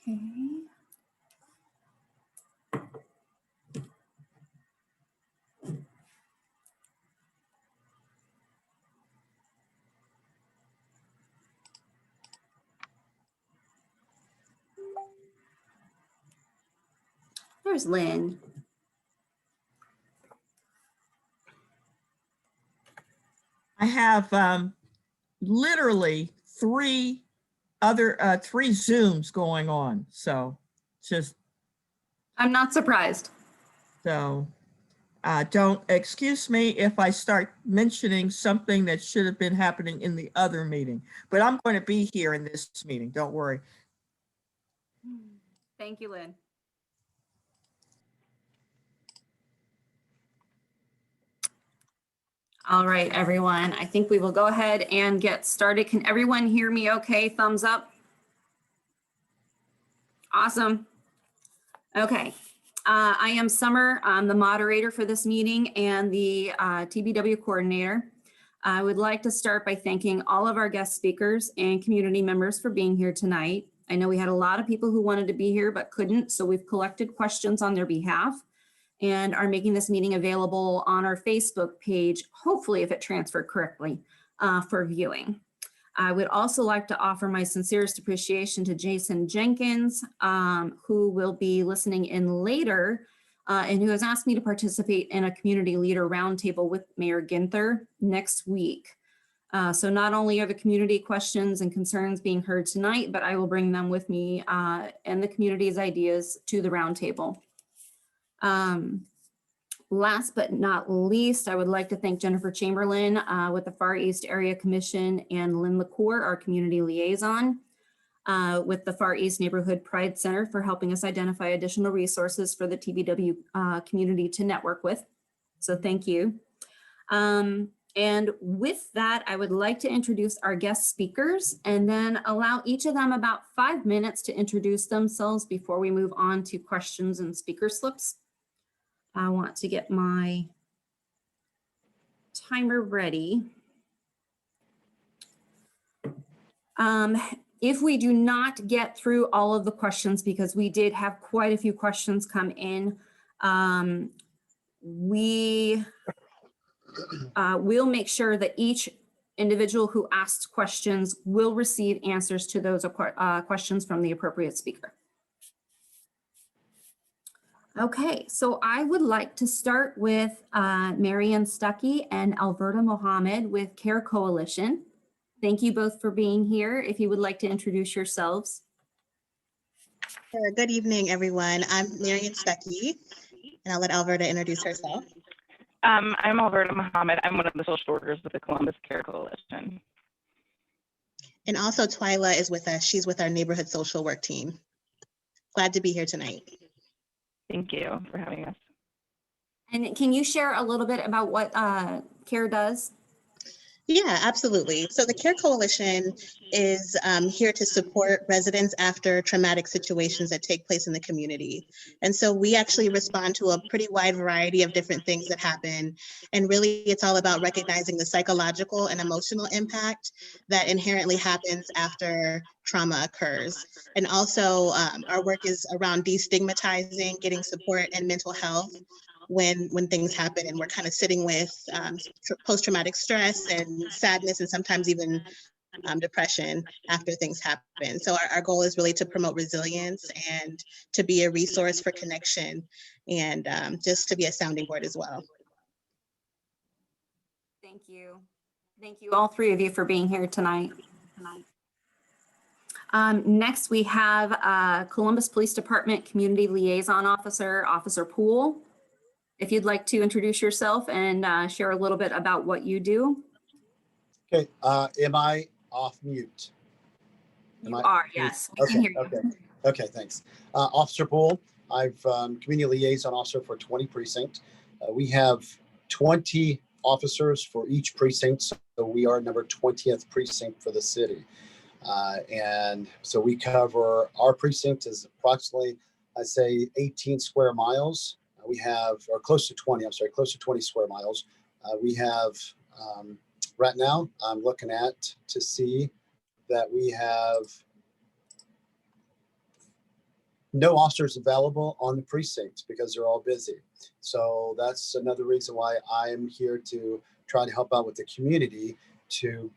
Okay. There's Lynn. I have literally three Zooms going on. So just. I'm not surprised. So don't excuse me if I start mentioning something that should have been happening in the other meeting, but I'm going to be here in this meeting. Don't worry. Thank you, Lynn. All right, everyone. I think we will go ahead and get started. Can everyone hear me okay? Thumbs up. Awesome. Okay. I am Summer. I'm the moderator for this meeting and the TBW coordinator. I would like to start by thanking all of our guest speakers and community members for being here tonight. I know we had a lot of people who wanted to be here but couldn't, so we've collected questions on their behalf and are making this meeting available on our Facebook page, hopefully if it transferred correctly, for viewing. I would also like to offer my sincerest appreciation to Jason Jenkins, who will be listening in later and who has asked me to participate in a community leader roundtable with Mayor Ginther next week. So not only are the community questions and concerns being heard tonight, but I will bring them with me and the community's ideas to the roundtable. Last but not least, I would like to thank Jennifer Chamberlain with the Far East Area Commission and Lynne LaCour, our community liaison, with the Far East Neighborhood Pride Center for helping us identify additional resources for the TBW community to network with. So thank you. And with that, I would like to introduce our guest speakers and then allow each of them about 5 minutes to introduce themselves before we move on to questions and speaker slips. I want to get my timer ready. If we do not get through all of the questions, because we did have quite a few questions come in, we will make sure that each individual who asks questions will receive answers to those questions from the appropriate speaker. Okay, so I would like to start with Marian Stuckey and Alverta Muhammad with CARE Coalition. Thank you both for being here. If you would like to introduce yourselves. Sure. Good evening, everyone. I'm Marian Stuckey, and I'll let Alverta introduce herself. I'm Alverta Muhammad. I'm one of the social workers with the Columbus CARE Coalition. And also Twyla is with us. She's with our neighborhood social work team. Glad to be here tonight. Thank you for having us. And can you share a little bit about what CARE does? Yeah, absolutely. So the CARE Coalition is here to support residents after traumatic situations that take place in the community. And so we actually respond to a pretty wide variety of different things that happen. And really, it's all about recognizing the psychological and emotional impact that inherently happens after trauma occurs. And also our work is around destigmatizing, getting support and mental health when things happen, and we're kind of sitting with post-traumatic stress and sadness and sometimes even depression after things happen. So our goal is really to promote resilience and to be a resource for connection and just to be a sounding board as well. Thank you. Thank you all three of you for being here tonight. Next, we have Columbus Police Department Community Liaison Officer, Officer Poole. If you'd like to introduce yourself and share a little bit about what you do. Okay, am I off mute? You are, yes. We can hear you. Okay, thanks. Officer Poole, I've Community Liaison Officer for 20 precinct. We have 20 officers for each precinct, so we are number 20th precinct for the city. And so we cover, our precinct is approximately, I'd say 18 square miles. We have, or close to 20, I'm sorry, close to 20 square miles. We have, right now, I'm looking at to see that we have no officers available on the precincts because they're all busy. So that's another reason why I'm here to try to help out with the community to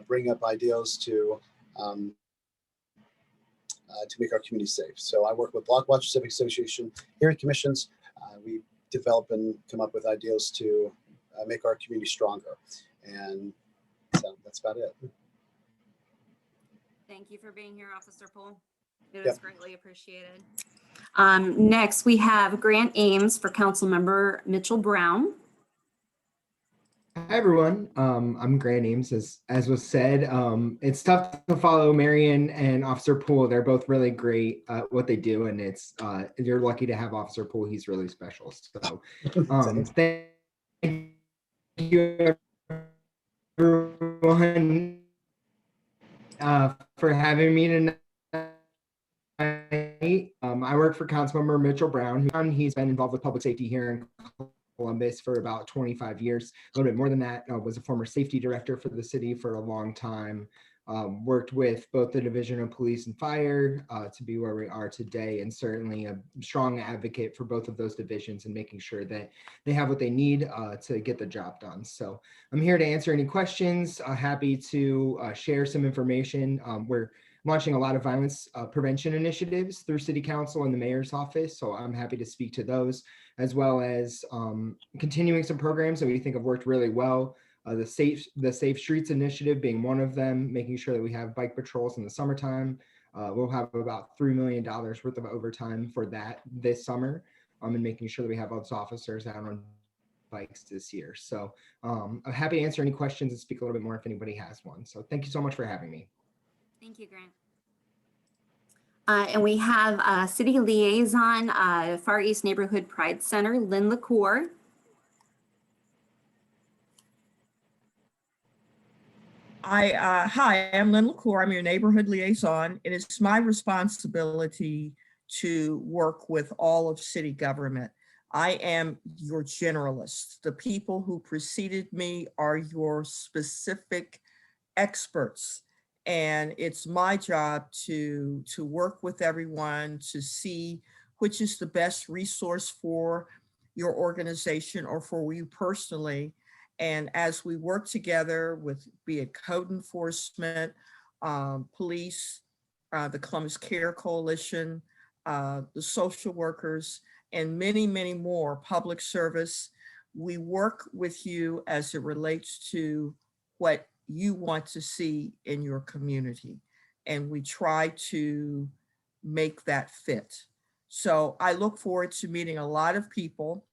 bring up ideas to make our community safe. So I work with Block Watch Civic Association, hearing commissions. We develop and come up with ideas to make our community stronger. And so that's about it. Thank you for being here, Officer Poole. It is Yep. greatly appreciated. Next, we have Grant Ames for Councilmember Mitchell Brown. Hi everyone, I'm Grant Ames. As was said, it's tough to follow Marian and Officer Poole. They're both really great at what they do, and it's you're lucky to have Officer Poole. He's really special. So thank you everyone for having me tonight. I work for Councilmember Mitchell Brown. He's been involved with public safety here in Columbus for about 25 years, a little bit more than that. Was a former safety director for the city for a long time. Worked with both the Division of Police and Fire to be where we are today, and certainly a strong advocate for both of those divisions and making sure that they have what they need to get the job done. So I'm here to answer any questions. Happy to share some information. We're launching a lot of violence prevention initiatives through City Council and the Mayor's office. So I'm happy to speak to those, as well as continuing some programs that we think have worked really well. The Safe Streets Initiative being one of them, making sure that we have bike patrols in the summertime. We'll have about $3 million worth of overtime for that this summer, and making sure that we have those officers out on bikes this year. So I'm happy to answer any questions and speak a little bit more if anybody has one. So thank you so much for having me. Thank you, Grant. And we have City Liaison, Far East Neighborhood Pride Center, Lynne LaCour. Hi, I'm Lynne LaCour. I'm your neighborhood liaison. It is my responsibility to work with all of city government. I am your generalist. The people who preceded me are your specific experts. And it's my job to work with everyone to see which is the best resource for your organization or for you personally. And as we work together with, be it code enforcement, police, the Columbus Care Coalition, the social workers, and many, many more, public service, we work with you as it relates to what you want to see in your community. And we try to make that fit. So I look forward to meeting a lot of people.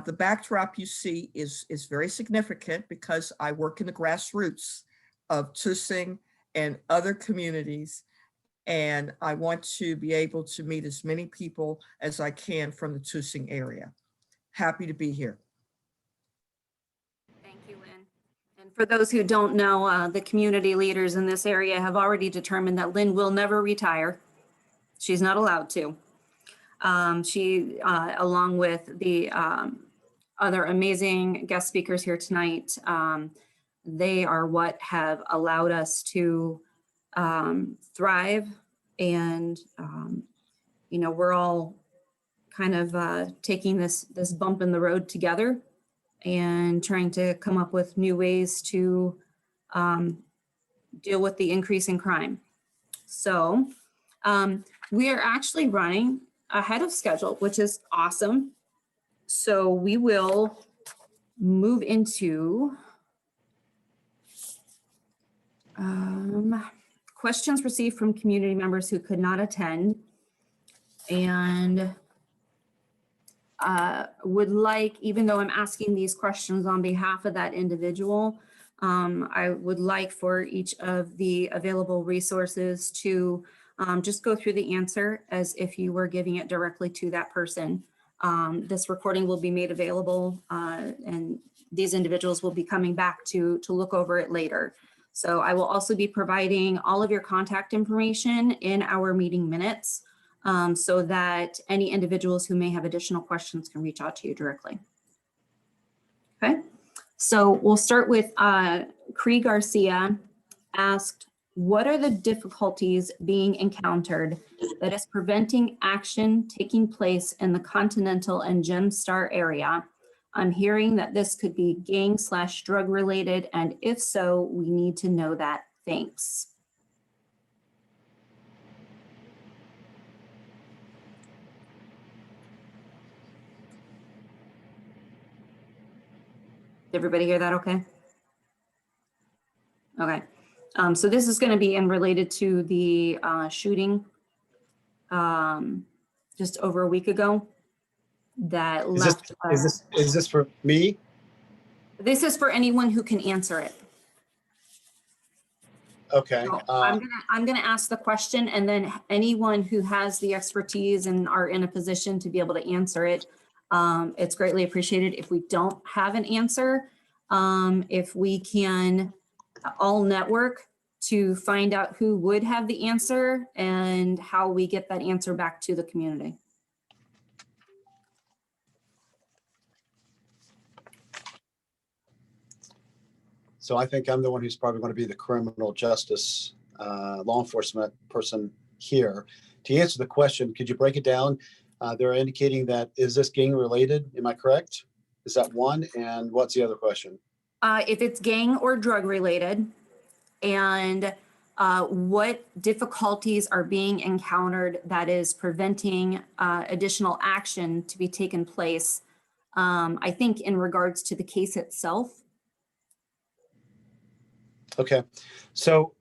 The backdrop you see is very significant because I work in the grassroots of Tucson and other communities. And I want to be able to meet as many people as I can from the Tucson area. Happy to be here. Thank you, Lynn. And for those who don't know, the community leaders in this area have already determined that Lynn will never retire. She's not allowed to. She, along with the other amazing guest speakers here tonight, they are what have allowed us to thrive. And, you know, we're all kind of taking this bump in the road together and trying to come up with new ways to deal with the increase in crime. So we are actually running ahead of schedule, which is awesome. So we will move into questions received from community members who could not attend, and would like, even though I'm asking these questions on behalf of that individual, I would like for each of the available resources to just go through the answer as if you were giving it directly to that person. This recording will be made available and these individuals will be coming back to look over it later. So I will also be providing all of your contact information in our meeting minutes so that any individuals who may have additional questions can reach out to you directly. Okay, so we'll start with Cree Garcia asked, What are the difficulties being encountered that is preventing action taking place in the Continental and Gemstar area? I'm hearing that this could be gang/drug related, and if so, we need to know that. Thanks. Did everybody hear that okay? Okay. So this is going to be in related to the shooting just over a week ago that Is this, left. is this for me? This is for anyone who can answer it. Okay. So I'm gonna ask the question, and then anyone who has the expertise and are in a position to be able to answer it, it's greatly appreciated. If we don't have an answer, if we can all network to find out who would have the answer and how we get that answer back to the community. So I think I'm the one who's probably going to be the criminal justice law enforcement person here. To answer the question, could you break it down? They're indicating that, is this gang related? Am I correct? Is that one? And what's the other question? If it's gang or drug related, and what difficulties are being encountered that is preventing additional action to be taken place, I think in regards to the case itself. Okay, so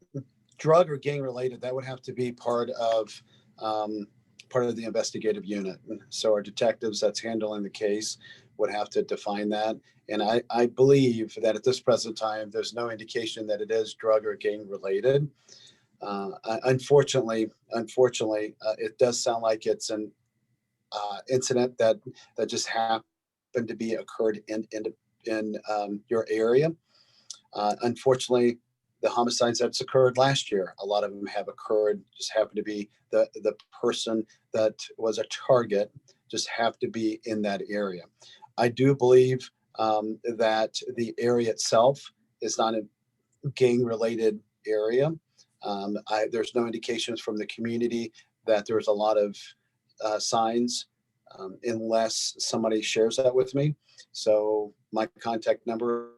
drug or gang related, that would have to be part of the investigative unit. So our detectives that's handling the case would have to define that. And I believe that at this present time, there's no indication that it is drug or gang related. Unfortunately, it does sound like it's an incident that just happened to be occurred in your area. Unfortunately, the homicides that's occurred last year, a lot of them have occurred, just happen to be the person that was a target, just have to be in that area. I do believe that the area itself is not a gang-related area. There's no indications from the community that there's a lot of signs unless somebody shares that with me. So my contact number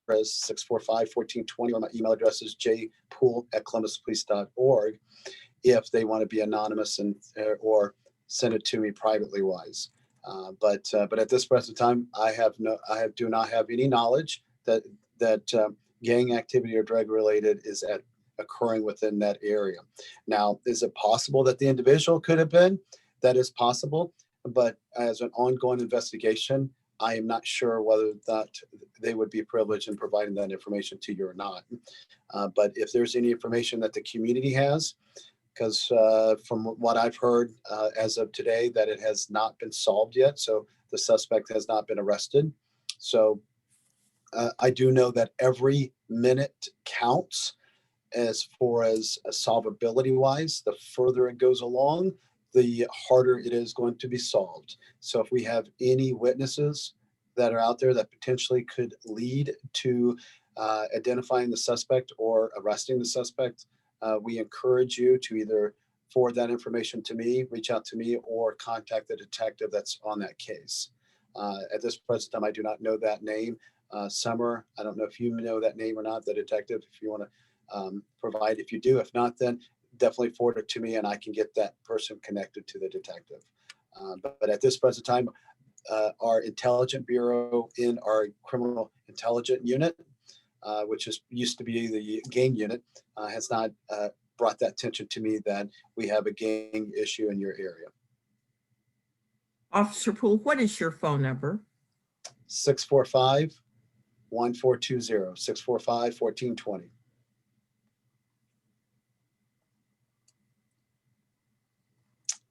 is 645-1420, or my email address is jpoole@columbuspolice.org if they want to be anonymous and or send it to me privately wise. But at this present time, I do not have any knowledge that gang activity or drug related is occurring within that area. Now, is it possible that the individual could have been? That is possible, but as an ongoing investigation, I am not sure whether that they would be privileged in providing that information to you or not. But if there's any information that the community has, because from what I've heard as of today, that it has not been solved yet. So the suspect has not been arrested. So I do know that every minute counts as far as solvability wise. The further it goes along, the harder it is going to be solved. So if we have any witnesses that are out there that potentially could lead to identifying the suspect or arresting the suspect, we encourage you to either forward that information to me, reach out to me, or contact the detective that's on that case. At this present time, I do not know that name. Summer, I don't know if you know that name or not, the detective, if you want to provide. If you do, if not, then definitely forward it to me and I can get that person connected to the detective. But at this present time, our intelligence bureau in our criminal intelligence unit, which used to be the gang unit, has not brought that attention to me that we have a gang issue in your area. Officer Poole, what is your phone number? 645-1420, 645-1420.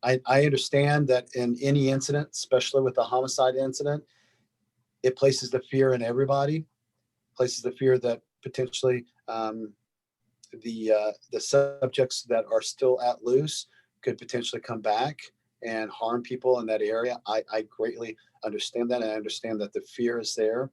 I understand that in any incident, especially with the homicide incident, it places the fear in everybody, places the fear that potentially the subjects that are still at loose could potentially come back and harm people in that area. I greatly understand that, and I understand that the fear is there,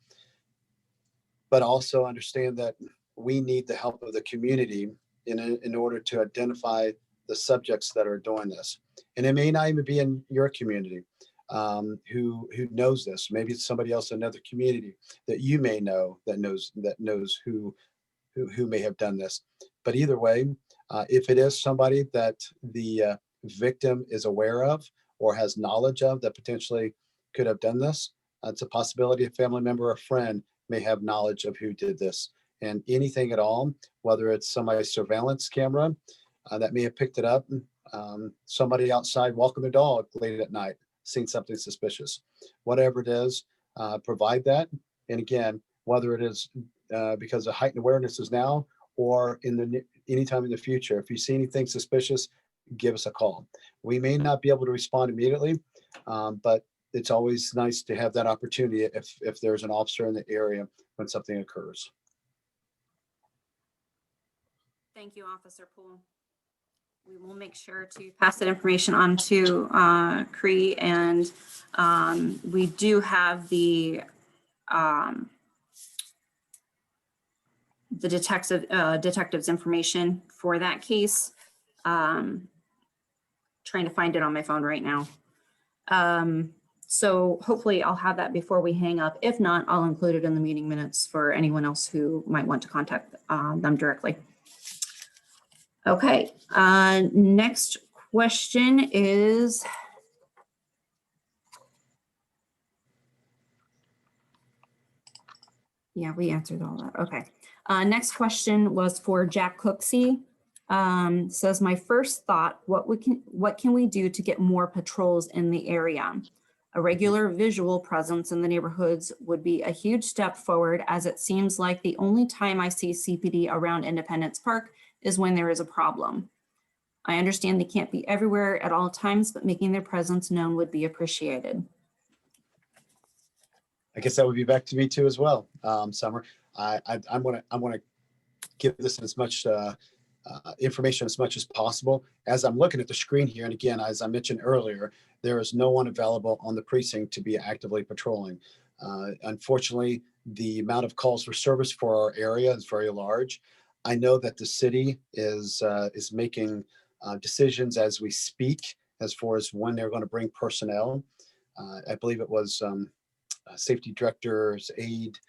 but also understand that we need the help of the community in order to identify the subjects that are doing this. And it may not even be in your community who knows this. Maybe it's somebody else in another community that you may know that knows who may have done this. But either way, if it is somebody that the victim is aware of or has knowledge of that potentially could have done this, it's a possibility a family member or friend may have knowledge of who did this. And anything at all, whether it's somebody's surveillance camera that may have picked it up, somebody outside walking their dog late at night, seen something suspicious, whatever it is, provide that. And again, whether it is because of heightened awareness is now or anytime in the future, if you see anything suspicious, give us a call. We may not be able to respond immediately, but it's always nice to have that opportunity if there's an officer in the area when something occurs. Thank you, Officer Poole. We will make sure to pass that information on to Cree, and we do have the detective's information for that case. Trying to find it on my phone right now. So hopefully I'll have that before we hang up. If not, I'll include it in the meeting minutes for anyone else who might want to contact them directly. Okay, next question is, yeah, we answered all that. Okay. Next question was for Jack Cooksey. Says, my first thought, what can we do to get more patrols in the area? A regular visual presence in the neighborhoods would be a huge step forward, as it seems like the only time I see CPD around Independence Park is when there is a problem. I understand they can't be everywhere at all times, but making their presence known would be appreciated. I guess that would be back to me too as well, Summer. I'm gonna give this as much information as much as possible. As I'm looking at the screen here, and again, as I mentioned earlier, there is no one available on the precinct to be actively patrolling. Unfortunately, the amount of calls for service for our area is very large. I know that the city is making decisions as we speak as far as when they're going to bring personnel. I believe it was safety director's aide.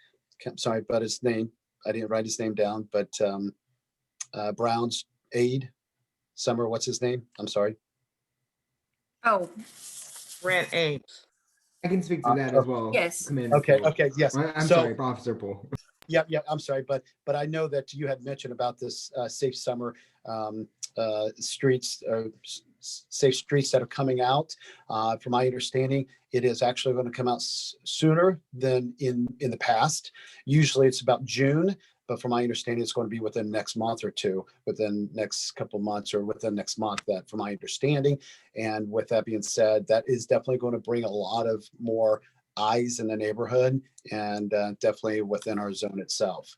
I'm sorry, but his name, I didn't write his name down, but Brown's aide. Summer, what's his name? I'm sorry. Oh, Grant Ames. I can speak to that as well. yes. Commander Okay. Poole. Okay. Yes. I'm So- sorry, Officer Poole. Yeah. I'm sorry, but I know that you had mentioned about this safe summer streets, safe streets that are coming out. From my understanding, it is actually going to come out sooner than in the past. Usually it's about June, but from my understanding, it's going to be within the next month or two, within next couple months or within next month, that from my understanding. And with that being said, that is definitely going to bring a lot of more eyes in the neighborhood and definitely within our zone itself.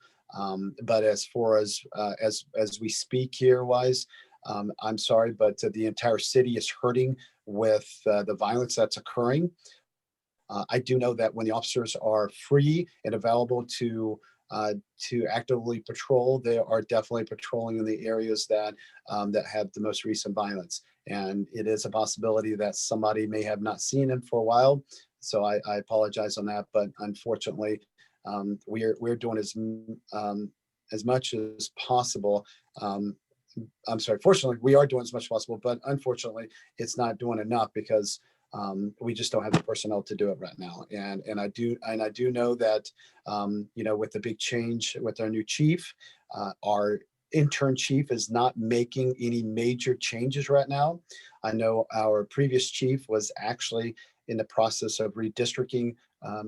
But as far as we speak here wise, I'm sorry, but the entire city is hurting with the violence that's occurring. I do know that when the officers are free and available to actively patrol, they are definitely patrolling in the areas that have the most recent violence. And it is a possibility that somebody may have not seen him for a while. So I apologize on that, but unfortunately, we're doing as much as possible. I'm sorry, fortunately, we are doing as much as possible, but unfortunately, it's not doing enough because we just don't have the personnel to do it right now. And I do know that with the big change with our new chief, our intern chief is not making any major changes right now. I know our previous chief was actually in the process of redistricting,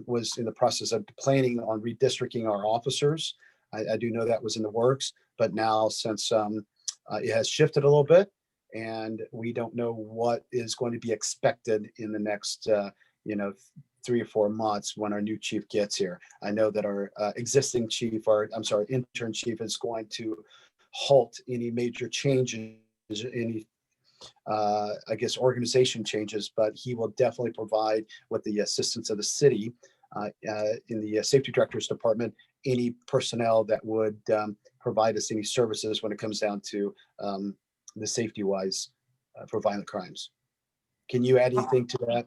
was in the process of planning on redistricting our officers. I do know that was in the works, but now since it has shifted a little bit, and we don't know what is going to be expected in the next 3 or 4 months when our new chief gets here. I know that our existing chief, intern chief, is going to halt any major changes, any organization changes, but he will definitely provide, with the assistance of the city in the safety director's department any personnel that would provide us any services when it comes down to the safety wise for violent crimes. Can you add anything to that?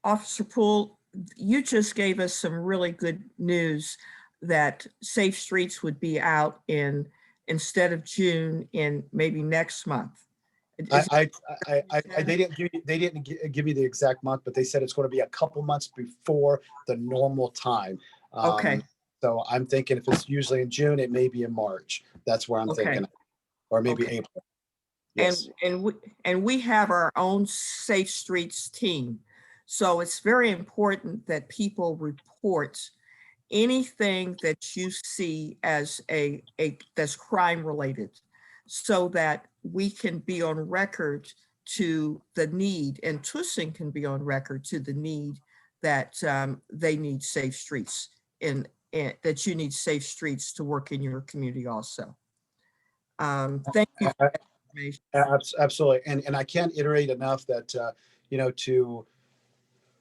Officer Poole, you just gave us some really good news that Safe Streets would be out in, instead of June, in maybe next month. They didn't give me the exact month, but they said it's going to be a couple months before the normal time. Okay. So I'm thinking if it's usually in June, it may be in March. That's where I'm Okay. thinking, or maybe Okay. April. Yes. And we have our own Safe Streets team. So it's very important that people report anything that you see as a that's crime related, so that we can be on record to the need, and Tussing can be on record to the need that they need safe streets, and that you need safe streets to work in your community also. Thank you for that information. Absolutely. And I can't iterate enough that,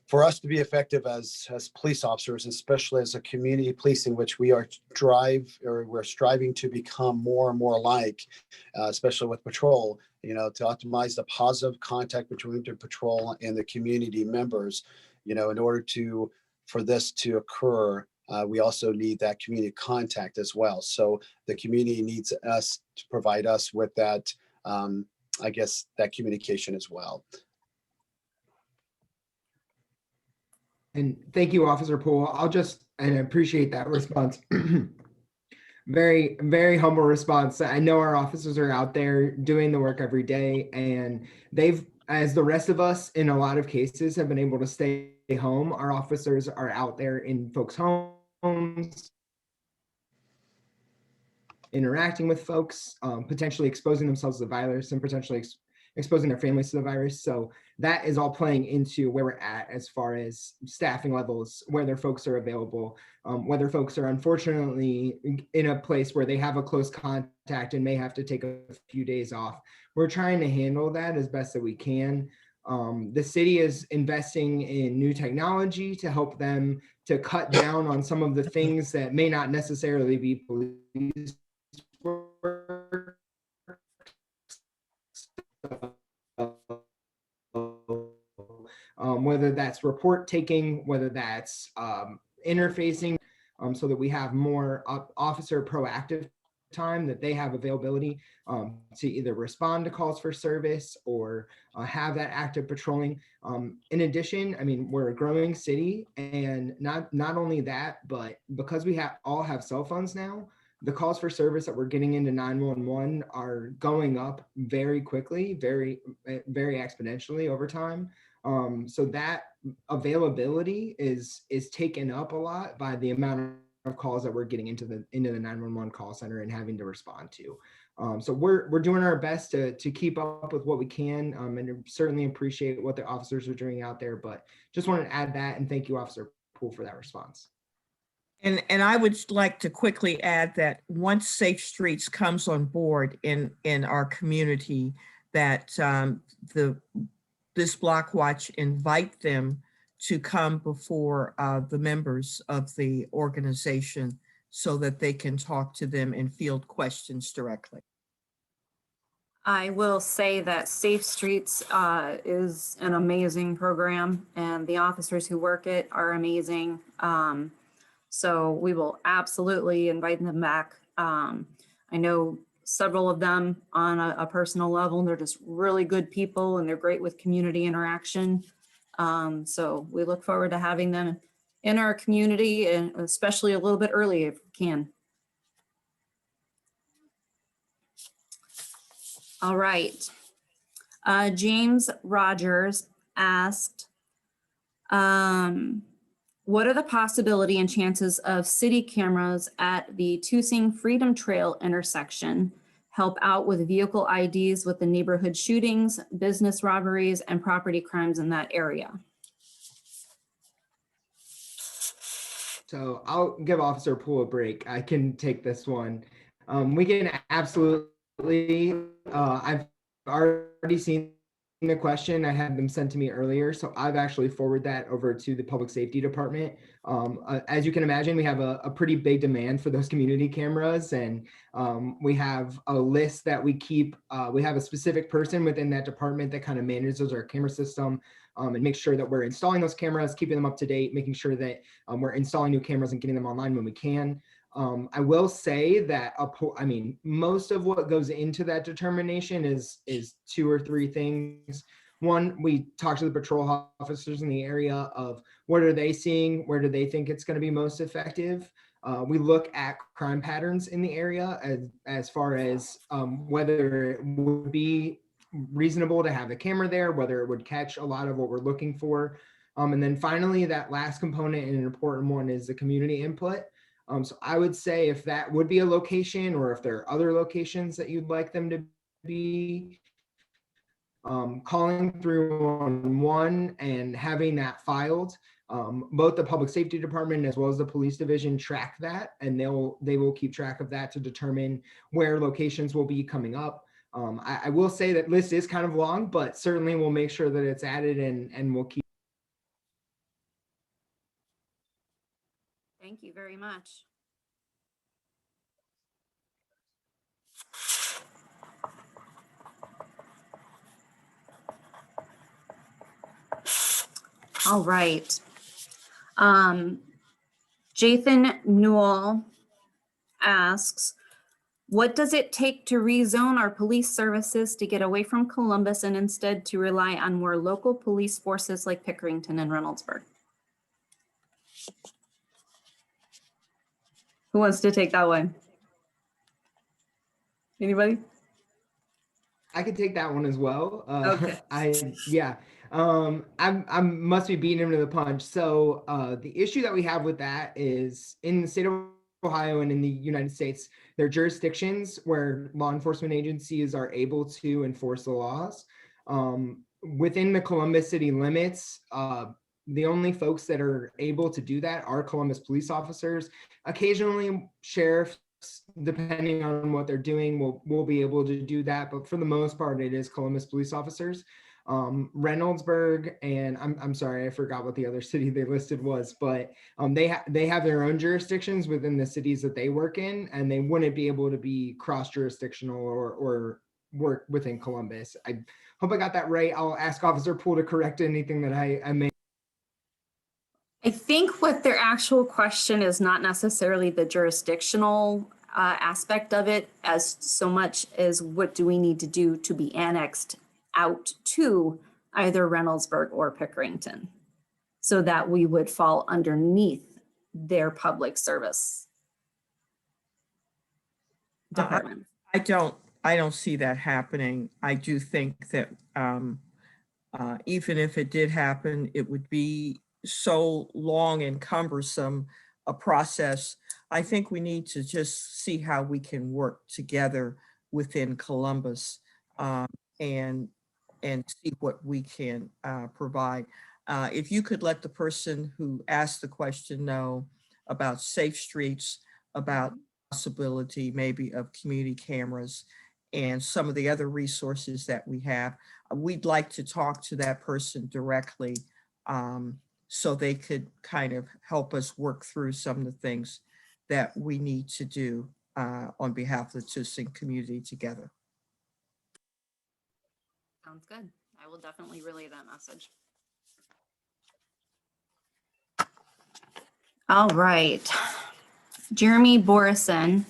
for us to be effective as police officers, especially as a community policing, which we're striving to become more and more like, especially with patrol, to optimize the positive contact between the patrol and the community members, in order for this to occur, we also need that community contact as well. So the community needs us to provide us with that, that communication as well. And thank you, Officer Poole. And I appreciate that response. Very, very humble response. I know our officers are out there doing the work every day, and they've, as the rest of us in a lot of cases, have been able to stay home. Our officers are out there in folks' homes, interacting with folks, potentially exposing themselves to the virus and potentially exposing their families to the virus. So that is all playing into where we're at as far as staffing levels, whether folks are available, whether folks are unfortunately in a place where they have a close contact and may have to take a few days off. We're trying to handle that as best that we can. The city is investing in new technology to help them to cut down on some of the things that may not necessarily be police work. Whether that's report taking, whether that's interfacing, so that we have more officer proactive time, that they have availability to either respond to calls for service or have that active patrolling. In addition, I mean, we're a growing city, and not only that, but because we all have cell phones now, the calls for service that we're getting into 911 are going up very quickly, very, very exponentially over time. So that availability is taken up a lot by the amount of calls that we're getting into the 911 call center and having to respond to. So we're doing our best to keep up with what we can, and certainly appreciate what the officers are doing out there. But just wanted to add that, and thank you, Officer Poole, for that response. And I would like to quickly add that once Safe Streets comes on board in our community, that this Block Watch invite them to come before the members of the organization so that they can talk to them and field questions directly. I will say that Safe Streets is an amazing program, and the officers who work it are amazing. So we will absolutely invite them back. I know several of them on a personal level, and they're just really good people, and they're great with community interaction. So we look forward to having them in our community, and especially a little bit early if we can. All right. James Rogers asked, what are the possibility and chances of city cameras at the Tussing Freedom Trail intersection help out with vehicle IDs with the neighborhood shootings, business robberies, and property crimes in that area? So I'll give Officer Poole a break. I can take this one. We can absolutely, I've already seen the question, I had them sent to me earlier, so I've actually forwarded that over to the Public Safety Department. As you can imagine, we have a pretty big demand for those community cameras, and we have a list that we keep. We have a specific person within that department that kind of manages our camera system and makes sure that we're installing those cameras, keeping them up to date, making sure that we're installing new cameras and getting them online when we can. I will say that most of what goes into that determination is 2 or 3 things. One, we talk to the patrol officers in the area of what are they seeing, where do they think it's going to be most effective. We look at crime patterns in the area as far as whether it would be reasonable to have a camera there, whether it would catch a lot of what we're looking for. And then finally, that last component and an important one is the community input. So I would say if that would be a location, or if there are other locations that you'd like them to be, calling through on one and having that filed, both the Public Safety Department as well as the Police Division track that, and they will keep track of that to determine where locations will be coming up. I will say that list is kind of long, but certainly we'll make sure that it's added and we'll keep. Thank you very much. All right. Jathan Newell asks, what does it take to rezone our police services to get away from Columbus and instead to rely on more local police forces like Pickerington and Reynoldsburg? Who wants to take that one? Anybody? I could take that one as well. Okay. I must be beating him to the punch. So the issue that we have with that is in the state of Ohio and in the United States, there are jurisdictions where law enforcement agencies are able to enforce the laws. Within the Columbus city limits, the only folks that are able to do that are Columbus police officers. Occasionally, sheriffs, depending on what they're doing, will be able to do that. But for the most part, it is Columbus police officers. Reynoldsburg, and I'm sorry, I forgot what the other city they listed was, but they have their own jurisdictions within the cities that they work in, and they wouldn't be able to be cross-jurisdictional or work within Columbus. I hope I got that right. I'll ask Officer Poole to correct anything that I may. I think what their actual question is not necessarily the jurisdictional aspect of it, as so much as what do we need to do to be annexed out to either Reynoldsburg or Pickerington, so that we would fall underneath their public service department. I don't see that happening. I do think that even if it did happen, it would be so long and cumbersome a process. I think we need to just see how we can work together within Columbus and see what we can provide. If you could let the person who asked the question know about safe streets, about possibility maybe of community cameras and some of the other resources that we have, we'd like to talk to that person directly so they could kind of help us work through some of the things that we need to do on behalf of the Tucson community together. Sounds good. I will definitely relay that message. All right. Jeremy Borison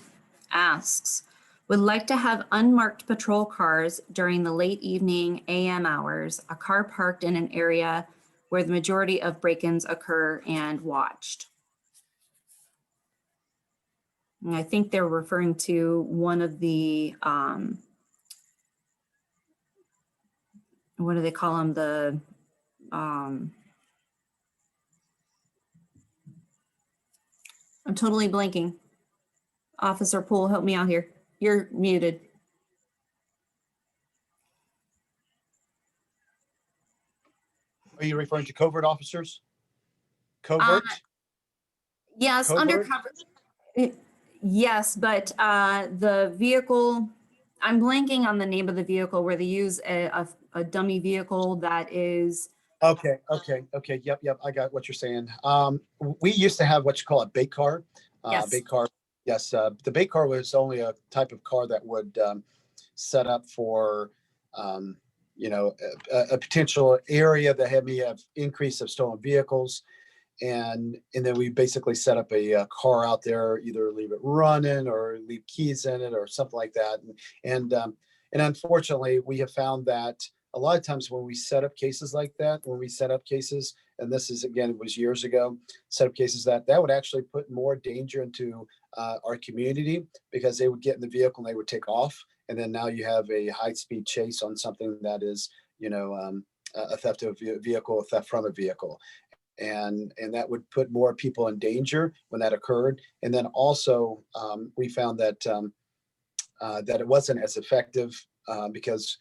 asks, would like to have unmarked patrol cars during the late evening AM hours, a car parked in an area where the majority of break-ins occur and watched. And I think they're referring to one of the, what do they call them? The, I'm totally blanking. Officer Poole, help me out here. You're muted. Are you referring to covert officers? Covert? Yes, Covert? undercover. Yes, but the vehicle, I'm blanking on the name of the vehicle where they use a a dummy vehicle that is, Okay. Yep. I got what you're saying. We used to have what you call a bait car. yes, Bait car. Yes. The bait car was only a type of car that would set up for, a potential area that may have increase of stolen vehicles. And then we basically set up a car out there, either leave it running or leave keys in it or something like that. And unfortunately, we have found that a lot of times when we set up cases like that, and this is again, it was years ago, set up cases that would actually put more danger into our community, because they would get in the vehicle and they would take off, and then now you have a high-speed chase on something that is, a theft of a vehicle, a theft from a vehicle. And that would put more people in danger when that occurred. And then also we found that that it wasn't as effective because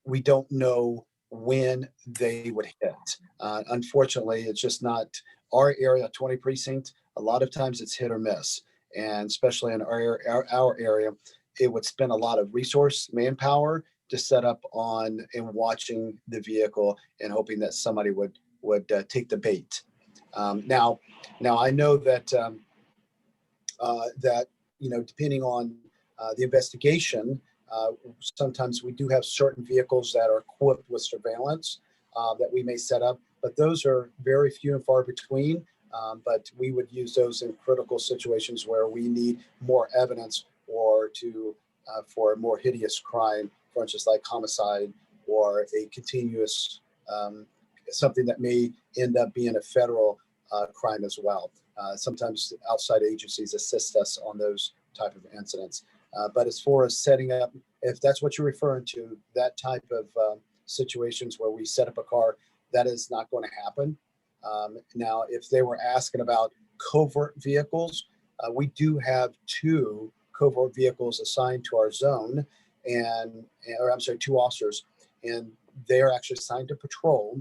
we don't know when they would hit. Unfortunately, it's just not our area, 20 precinct. A lot of times it's hit or miss, and especially in our area, it would spend a lot of resource manpower to set up on and watching the vehicle and hoping that somebody would take the bait. Now I know that depending on the investigation, sometimes we do have certain vehicles that are equipped with surveillance that we may set up, but those are very few and far between. But we would use those in critical situations where we need more evidence, or for a more hideous crime, for instance, like homicide, or a continuous something that may end up being a federal crime as well. Sometimes outside agencies assist us on those type of incidents. But as far as setting up, if that's what you're referring to, that type of situations where we set up a car, that is not going to happen. Now, if they were asking about covert vehicles, we do have 2 covert vehicles assigned to our zone, or I'm sorry, 2 officers, and they are actually assigned to patrol.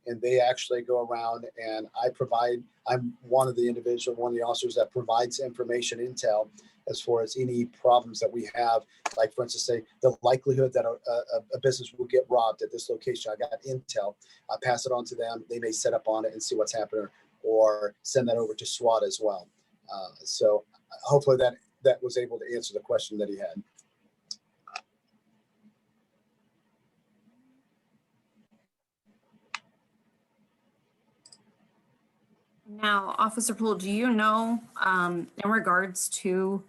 And they actually go around, and I'm one of the officers that provides information, intel, as far as any problems that we have. Like, for instance, say the likelihood that a business will get robbed at this location. I got intel. I pass it on to them. They may set up on it and see what's happening, or send that over to SWAT as well. So hopefully that was able to answer the question that he had. now, Officer Poole, do you know, in regards to,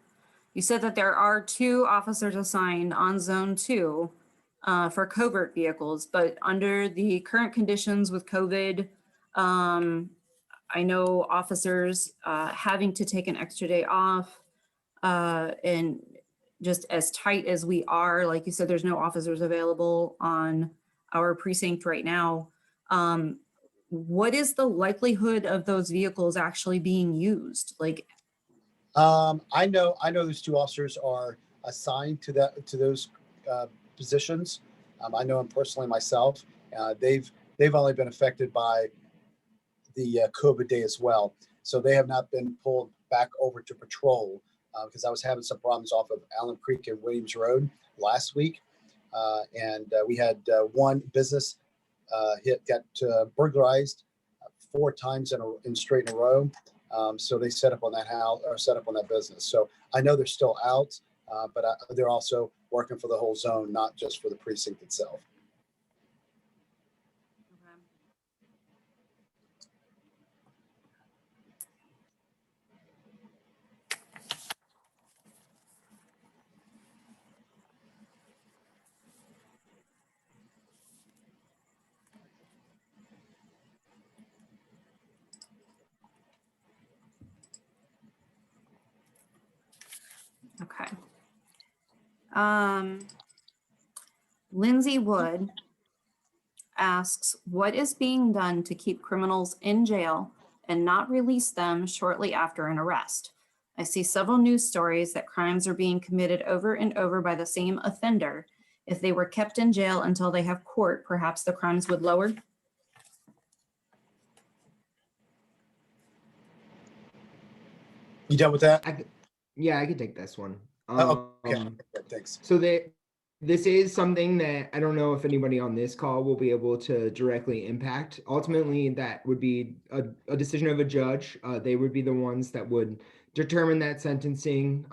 you said that there are 2 officers assigned on zone 2 for covert vehicles, but under the current conditions with COVID, I know officers having to take an extra day off, and just as tight as we are, like you said, there's no officers available on our precinct right now. What is the likelihood of those vehicles actually being used? Like, I know those 2 officers are assigned to those positions. I know them personally myself. They've only been affected by the COVID day as well, so they have not been pulled back over to patrol, because I was having some problems off of Allen Creek and Williams Road last week, and we had one business got burglarized 4 times in straight in a row. So they set up on that house, or set up on that business. So I know they're still out, but they're also working for the whole zone, not just for the precinct itself. okay. Lindsay Wood asks, what is being done to keep criminals in jail and not release them shortly after an arrest? I see several news stories that crimes are being committed over and over by the same offender. If they were kept in jail until they have court, perhaps the crimes would lower. You done with that? Yeah, I could take this one. Okay, thanks. So This is something that I don't know if anybody on this call will be able to directly impact. Ultimately, that would be a decision of a judge. They would be the ones that would determine that sentencing,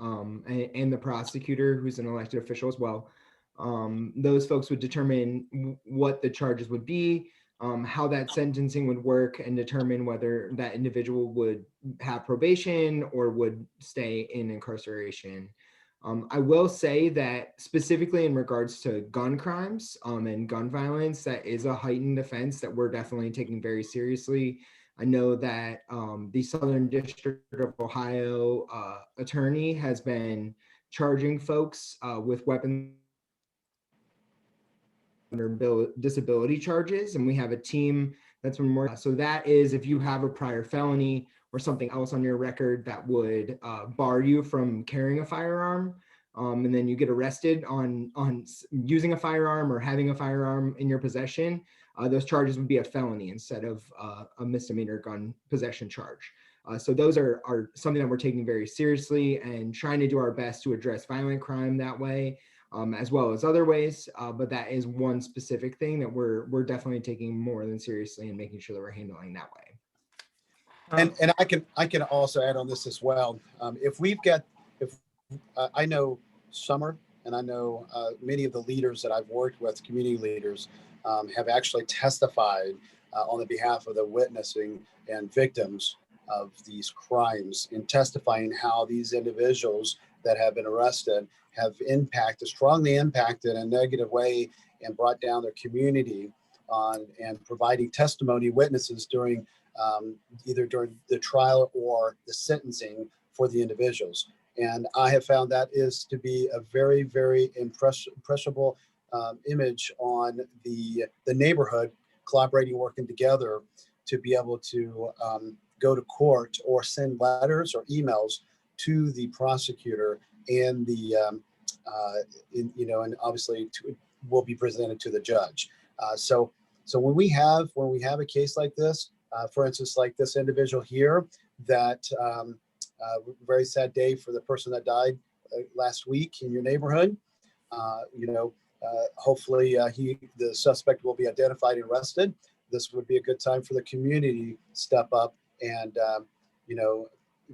and the prosecutor, who's an elected official as well. Those folks would determine what the charges would be, how that sentencing would work, and determine whether that individual would have probation or would stay in incarceration. I will say that specifically in regards to gun crimes and gun violence, that is a heightened offense that we're definitely taking very seriously. I know that the Southern District of Ohio attorney has been charging folks with weapons under disability charges, and we have a team that's been more. So that is if you have a prior felony or something else on your record that would bar you from carrying a firearm, and then you get arrested on using a firearm or having a firearm in your possession, those charges would be a felony instead of a misdemeanor gun possession charge. So those are something that we're taking very seriously and trying to do our best to address violent crime that way, as well as other ways. But that is one specific thing that we're definitely taking more than seriously and making sure that we're handling that way. And I can also add on this as well. I know Summer, and I know many of the leaders that I've worked with, community leaders, have actually testified on the behalf of the witnessing and victims of these crimes, in testifying how these individuals that have been arrested have strongly impacted in a negative way and brought down their community and providing testimony witnesses during either during the trial or the sentencing for the individuals. And I have found that is to be a very, very impressionable image on the neighborhood collaborating, working together to be able to go to court or send letters or emails to the prosecutor and and obviously will be presented to the judge. So when we have a case like this, for instance, like this individual here, that very sad day for the person that died last week in your neighborhood. Hopefully the suspect will be identified and arrested. This would be a good time for the community to step up and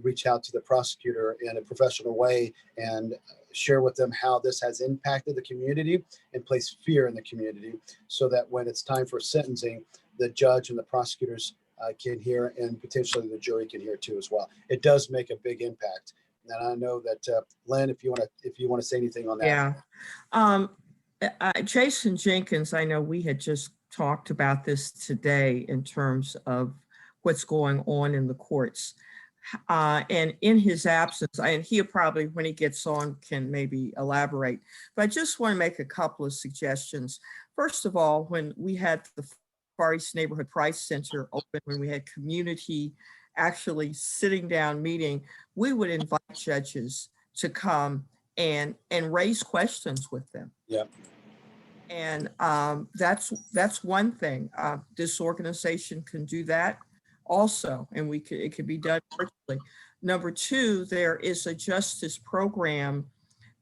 reach out to the prosecutor in a professional way and share with them how this has impacted the community and place fear in the community, so that when it's time for sentencing, the judge and the prosecutors can hear, and potentially the jury can hear too as well. It does make a big impact. And I know that Lynn, if you want to say anything on that. Yeah. Jason Jenkins, I know we had just talked about this today in terms of what's going on in the courts. And in his absence, and he'll probably, when he gets on, can maybe elaborate. But I just want to make a couple of suggestions. First of all, when we had the Far East Neighborhood Price Center open, when we had community actually sitting down meeting, we would invite judges to come and raise questions with them. Yeah. And that's one thing. This organization can do that also, and it could be done virtually. Number two, there is a justice program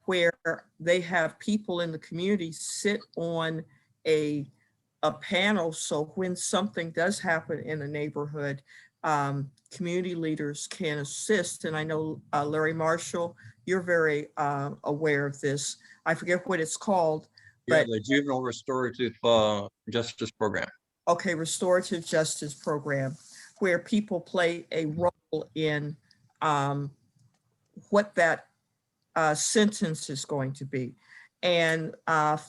where they have people in the community sit on a panel. So when something does happen in a neighborhood, community leaders can assist. And I know Larry Marshall, you're very aware of this. I forget what it's called. Yeah, the Juvenile Restorative Justice Program. Okay, Restorative Justice Program, where people play a role in what that sentence is going to be. And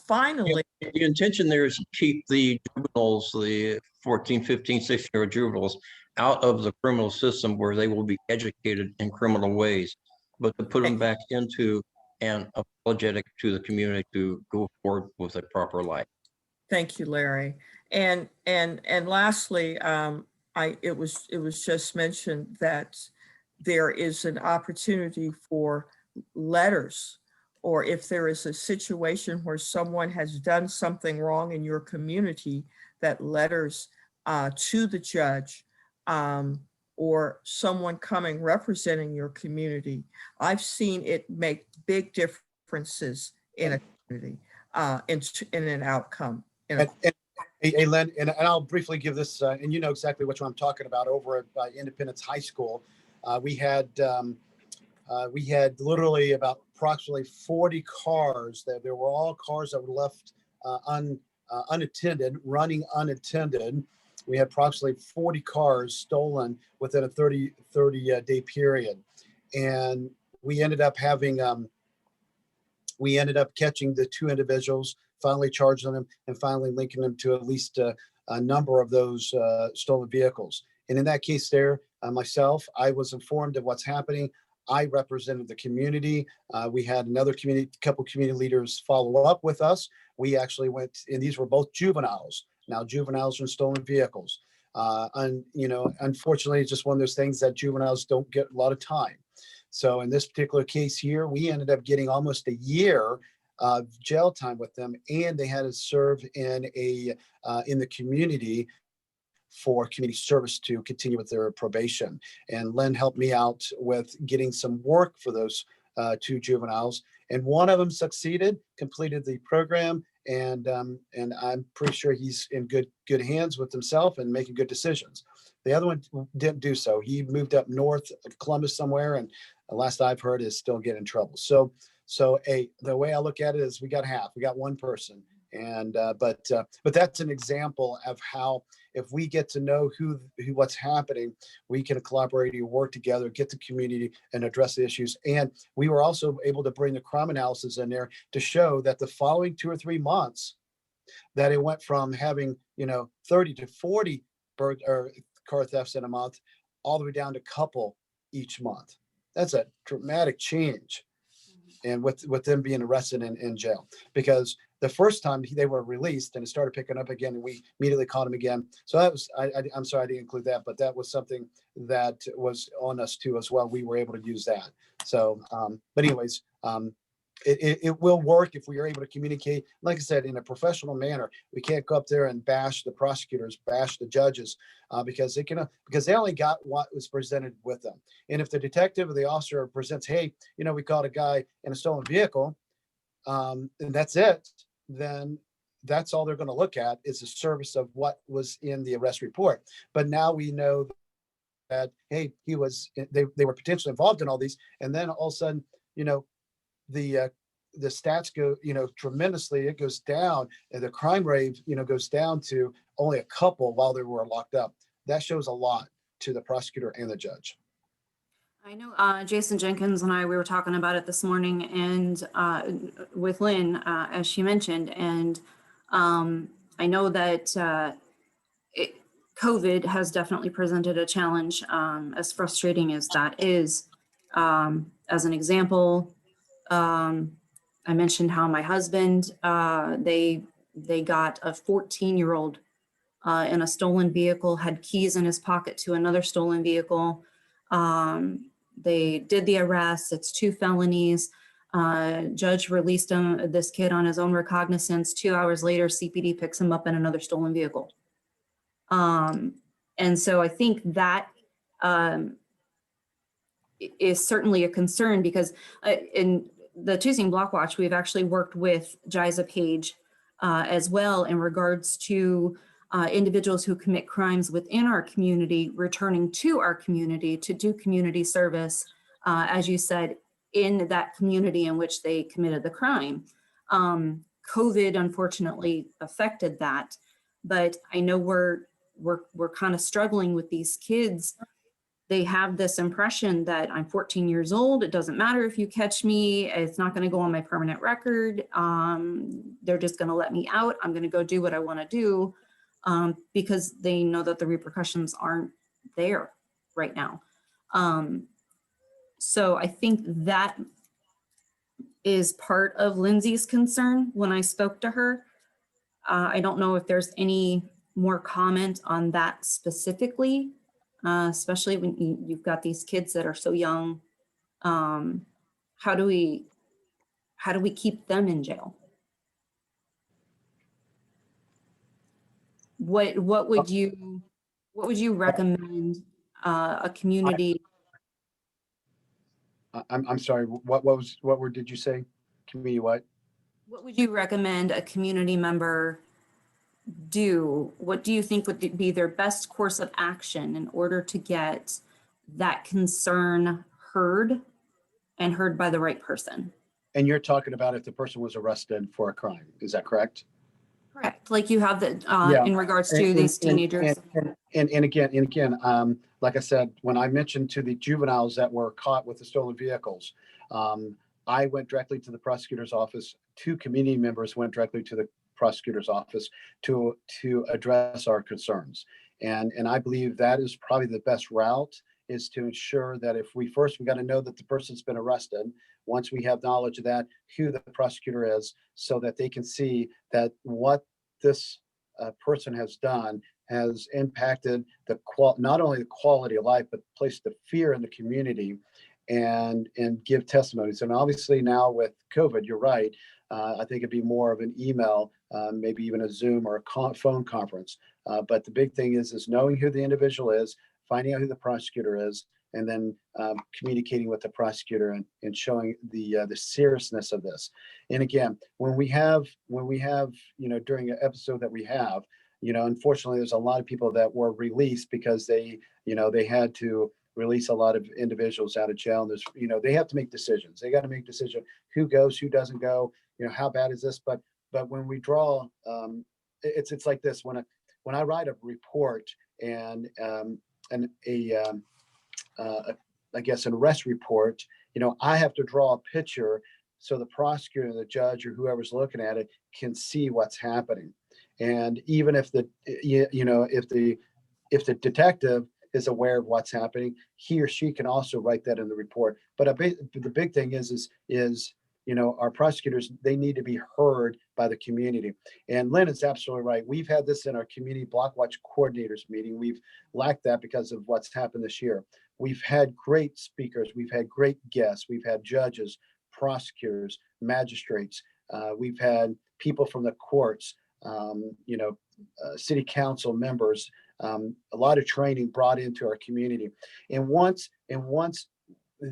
finally, the intention there is to keep the juveniles, the 14, 15, 16-year-old juveniles, out of the criminal system where they will be educated in criminal ways, but to put them back into and apologetic to the community to go forward with a proper life. Thank you, Larry. And lastly, it was just mentioned that there is an opportunity for letters, or if there is a situation where someone has done something wrong in your community, that letters to the judge or someone coming representing your community. I've seen it make big differences in a community. in an outcome. And, hey, Lynn, and I'll briefly give this, and you know exactly which one I'm talking about. Over at Independence High School, we had literally about approximately 40 cars. That there were all cars that were left unattended, running unattended. We had approximately 40 cars stolen within a 30 day period, and we ended up having catching the 2 individuals, finally charging them, and finally linking them to at least a number of those stolen vehicles. And in that case there, myself, I was informed of what's happening. I represented the community. We had another couple community leaders follow up with us. We actually went, and these were both juveniles. Now, juveniles and stolen vehicles. And, you know, unfortunately, it's just one of those things that juveniles don't get a lot of time. So in this particular case here, we ended up getting almost a year of jail time with them, and they had to serve in the community for community service to continue with their probation. And Lynn helped me out with getting some work for those 2 juveniles, and one of them succeeded, completed the program, and I'm pretty sure he's in good hands with himself and making good decisions. The other one didn't do so. He moved up north of Columbus somewhere, and the last I've heard is still getting in trouble. So the way I look at it is we got half. We got one person, and but that's an example of how if we get to know who what's happening, we can collaborate and work together, get the community and address the issues. And we were also able to bring the crime analysis in there to show that the following 2 or 3 months, that it went from having 30 to 40 car thefts in a month, all the way down to couple each month. That's a dramatic change. And with them being arrested in jail, because the first time they were released and it started picking up again, and we immediately caught them again. So that was, I'm sorry I didn't include that, but that was something that was on us too as well. We were able to use that. So, but anyways, it will work if we are able to communicate, like I said, in a professional manner. We can't go up there and bash the prosecutors, bash the judges, because they only got what was presented with them. And if the detective or the officer presents, hey, we caught a guy in a stolen vehicle, and that's it, then that's all they're going to look at is the service of what was in the arrest report. But now we know that, hey, they were potentially involved in all these, and then all of a sudden, the stats go, tremendously. It goes down, and the crime rate, goes down to only a couple while they were locked up. That shows a lot to the prosecutor and the judge. I know Jason Jenkins and we were talking about it this morning, and with Lynn, as she mentioned, and I know that COVID has definitely presented a challenge, as frustrating as that is. As an example, I mentioned how my husband, they got a 14-year-old in a stolen vehicle, had keys in his pocket to another stolen vehicle. They did the arrest. It's 2 felonies. Judge released this kid on his own recognizance. 2 hours later, CPD picks him up in another stolen vehicle. And so I think that is certainly a concern, because in the Choosing Block Watch, we've actually worked with Jiza Page as well in regards to individuals who commit crimes within our community, returning to our community to do community service, as you said, in that community in which they committed the crime. COVID unfortunately affected that, but I know we're kind of struggling with these kids. They have this impression that I'm 14 years old. It doesn't matter if you catch me. It's not going to go on my permanent record. They're just going to let me out. I'm going to go do what I want to do, because they know that the repercussions aren't there right now. So I think that is part of Lindsay's concern when I spoke to her. I don't know if there's any more comment on that specifically. Especially when you've got these kids that are so young. How do we keep them in jail? What would you recommend a community? I'm sorry. What did you say? Community what? What would you recommend a community member do? What do you think would be their best course of action in order to get that concern heard and heard by the right person? And you're talking about if the person was arrested for a crime, is that correct? Correct. Like you have the, Yeah. in regards to these teenagers. And again, like I said, when I mentioned to the juveniles that were caught with the stolen vehicles, I went directly to the prosecutor's office. 2 community members went directly to the prosecutor's office to address our concerns. And I believe that is probably the best route, is to ensure that if we got to know that the person's been arrested. Once we have knowledge of that, who the prosecutor is, so that they can see that what this person has done has impacted not only the quality of life, but placed the fear in the community, and give testimonies. And obviously now with COVID, you're right. I think it'd be more of an email, maybe even a Zoom or a phone conference. But the big thing is knowing who the individual is, finding out who the prosecutor is, and then communicating with the prosecutor and showing the seriousness of this. And again, when we have, during an episode that we have, unfortunately, there's a lot of people that were released because they had to release a lot of individuals out of jail. And there's, they have to make decisions. They got to make decision who goes, who doesn't go, how bad is this? But when we draw, it's like this, when I write a report and I guess an arrest report, I have to draw a picture so the prosecutor, the judge, or whoever's looking at it can see what's happening. And even if if the detective is aware of what's happening, he or she can also write that in the report. But the big thing is our prosecutors, they need to be heard by the community. And Lynn is absolutely right. We've had this in our community block watch coordinators meeting. We've lacked that because of what's happened this year. We've had great speakers. We've had great guests. We've had judges, prosecutors, magistrates. We've had people from the courts, city council members, a lot of training brought into our community. And once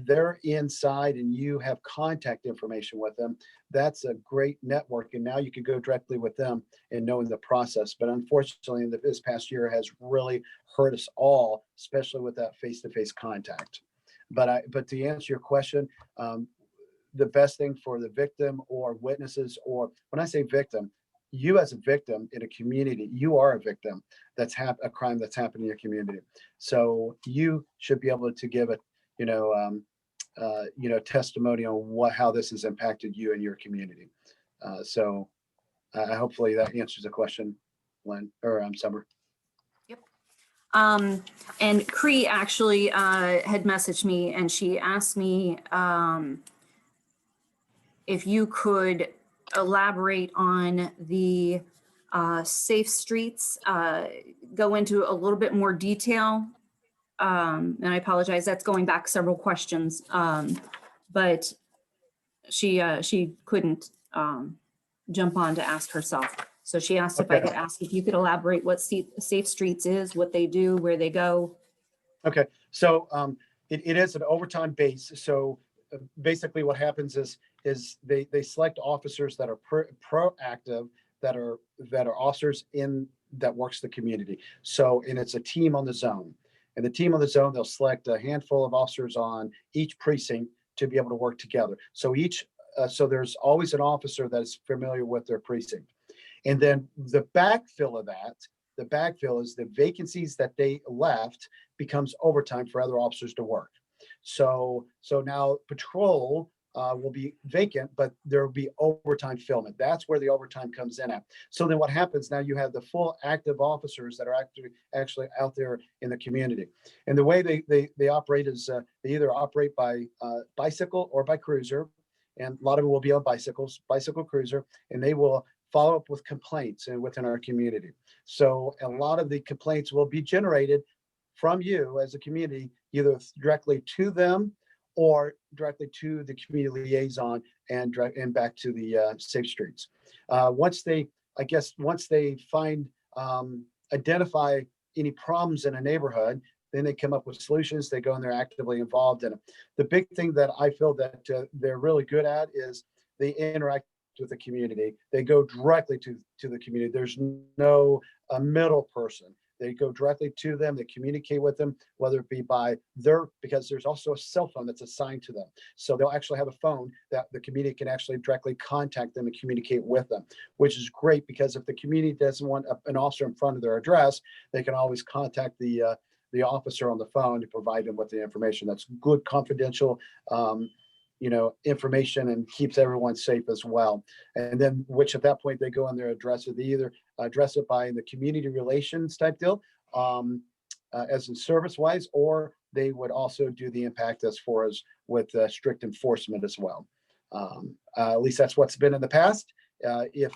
they're inside and you have contact information with them, that's a great network. And now you can go directly with them and knowing the process. But unfortunately, this past year has really hurt us all, especially with that face-to-face contact. But to answer your question, the best thing for the victim or witnesses, or when I say victim, you as a victim in a community, you are a victim that's a crime that's happened in your community. So you should be able to give it, testimony on how this has impacted you and your community. So hopefully that answers the question, Lynn, or Summer. Yep. And Cree actually had messaged me and she asked me if you could elaborate on the safe streets, go into a little bit more detail. And I apologize, that's going back several questions, but she couldn't jump on to ask herself. So she asked if I could ask if you could elaborate what Safe Streets is, what they do, where they go. Okay, so it is an overtime base. So basically what happens is they select officers that are proactive, that are officers that works the community. So, and it's a team on the zone. And the team on the zone, they'll select a handful of officers on each precinct to be able to work together. So so there's always an officer that is familiar with their precinct. And then the backfill of that, the backfill is the vacancies that they left becomes overtime for other officers to work. So now patrol will be vacant, but there will be overtime fillment. That's where the overtime comes in at. So then what happens now, you have the full active officers that are actually out there in the community. And the way they operate is they either operate by bicycle or by cruiser. And a lot of them will be on bicycle cruiser, and they will follow up with complaints within our community. So a lot of the complaints will be generated from you as a community, either directly to them or directly to the community liaison and back to the Safe Streets. Once they identify any problems in a neighborhood, then they come up with solutions. They go and they're actively involved in it. The big thing that I feel that they're really good at is they interact with the community, they go directly to the community. There's no middle person. They go directly to them, they communicate with them, whether it be by because there's also a cell phone that's assigned to them. So they'll actually have a phone that the community can actually directly contact them and communicate with them, which is great because if the community doesn't want an officer in front of their address, they can always contact the officer on the phone to provide them with the information. That's good, confidential, information, and keeps everyone safe as well. And then, which at that point they go on their address, or they either address it by the community relations type deal, as in service wise, or they would also do the impact as far as with strict enforcement as well. At least that's what's been in the past. If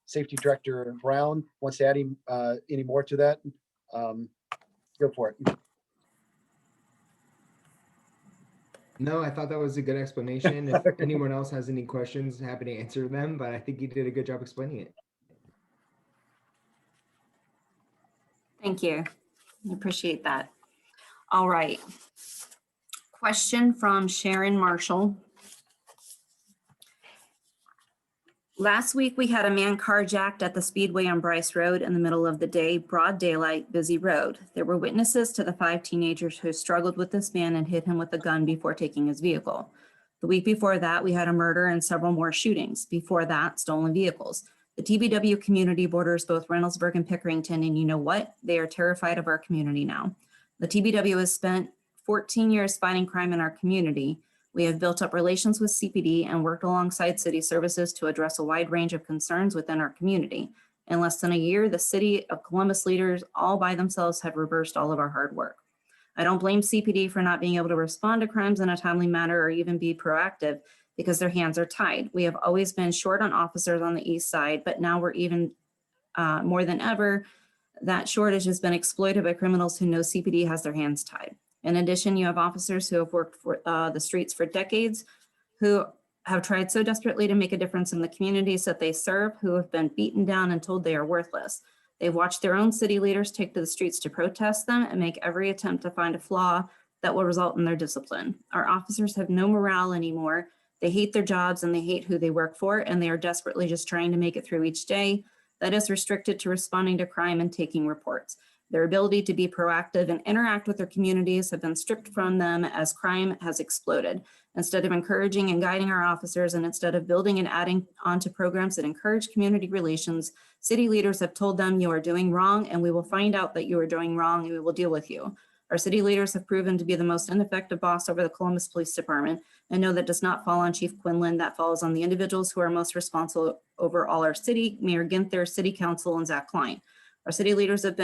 Safety Director Brown wants to add any more to that, go for it. No, I thought that was a good explanation. If anyone else has any questions, happy to answer them, but I think you did a good job explaining it. Thank you. I appreciate that. All right. Question from Sharon Marshall. Last week, we had a man carjacked at the Speedway on Bryce Road in the middle of the day, broad daylight, busy road. There were witnesses to the 5 teenagers who struggled with this man and hit him with a gun before taking his vehicle. The week before that, we had a murder and several more shootings. Before that, stolen vehicles. The TBW community borders both Reynoldsburg and Pickerington, and you know what? They are terrified of our community now. The TBW has spent 14 years fighting crime in our community. We have built up relations with CPD and worked alongside city services to address a wide range of concerns within our community. In less than a year, the city of Columbus leaders all by themselves have reversed all of our hard work. I don't blame CPD for not being able to respond to crimes in a timely manner or even be proactive because their hands are tied. We have always been short on officers on the east side, but now we're even more than ever. That shortage has been exploited by criminals who know CPD has their hands tied. In addition, you have officers who have worked for the streets for decades, who have tried so desperately to make a difference in the communities that they serve, who have been beaten down and told they are worthless. They've watched their own city leaders take to the streets to protest them and make every attempt to find a flaw that will result in their discipline. Our officers have no morale anymore. They hate their jobs and they hate who they work for, and they are desperately just trying to make it through each day. That is restricted to responding to crime and taking reports. Their ability to be proactive and interact with their communities have been stripped from them as crime has exploded. Instead of encouraging and guiding our officers, and instead of building and adding onto programs that encourage community relations, city leaders have told them you are doing wrong and we will find out that you are doing wrong and we will deal with you. Our city leaders have proven to be the most ineffective boss over the Columbus Police Department, and know that does not fall on Chief Quinlan, that falls on the individuals who are most responsible over all our city, Mayor Ginther, City Council, and Zach Klein. Our city leaders have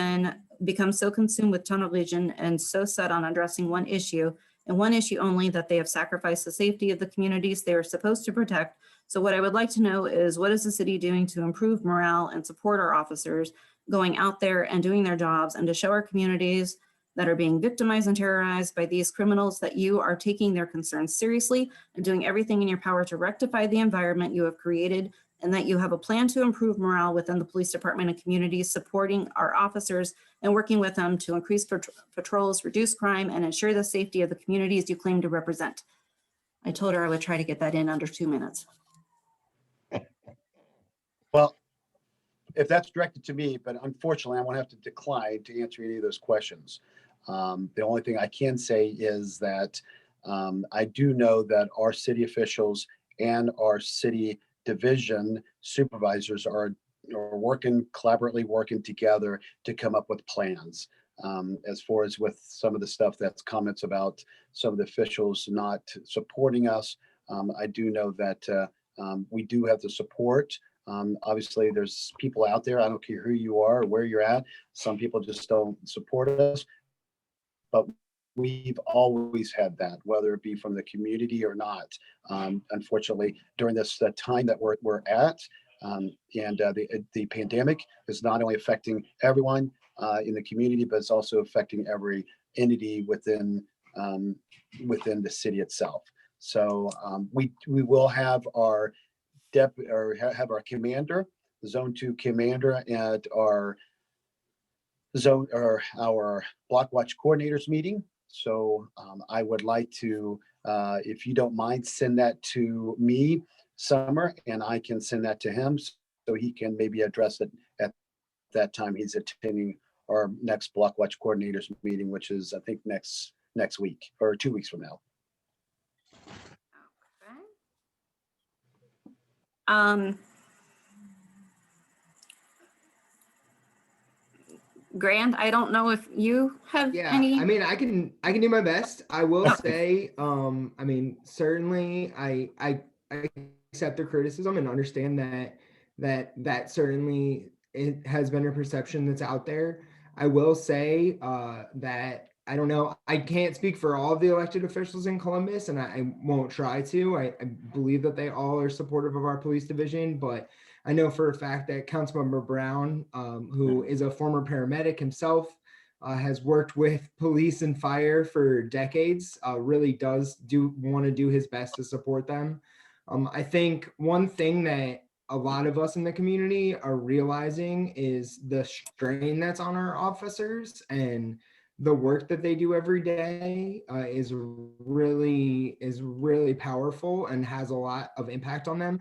become so consumed with tunnel vision and so set on addressing one issue and one issue only that they have sacrificed the safety of the communities they are supposed to protect. So what I would like to know is, what is the city doing to improve morale and support our officers going out there and doing their jobs, and to show our communities that are being victimized and terrorized by these criminals that you are taking their concerns seriously and doing everything in your power to rectify the environment you have created, and that you have a plan to improve morale within the police department and communities, supporting our officers and working with them to increase patrols, reduce crime, and ensure the safety of the communities you claim to represent. I told her I would try to get that in under 2 minutes. Well, if that's directed to me, but unfortunately, I won't have to decline to answer any of those questions. The only thing I can say is that I do know that our city officials and our city division supervisors are collaboratively working together to come up with plans. As far as with some of the stuff that's comments about some of the officials not supporting us, I do know that we do have the support. Obviously, there's people out there, I don't care who you are or where you're at, some people just don't support us, but we've always had that, whether it be from the community or not. Unfortunately, during this time that we're at, and the pandemic is not only affecting everyone in the community, but it's also affecting every entity within the city itself. So we will have our have our commander, the Zone 2 commander, at our zone or our block watch coordinators meeting. So I would like to, if you don't mind, send that to me Summer, and I can send that to him so he can maybe address it at that time he's attending our next Block Watch Coordinators meeting, which is, I think, next week or 2 weeks from now. Grant, I don't know if you have Yeah, any. I mean, I can do my best. I will say, I mean, certainly I accept the criticism and understand that certainly it has been a perception that's out there. I will say that I don't know, I can't speak for all of the elected officials in Columbus, and I won't try to. I believe that they all are supportive of our police division, but I know for a fact that Councilmember Brown, who is a former paramedic himself, has worked with police and fire for decades, really does want to do his best to support them. I think one thing that a lot of us in the community are realizing is the strain that's on our officers, and the work that they do every day is really powerful and has a lot of impact on them.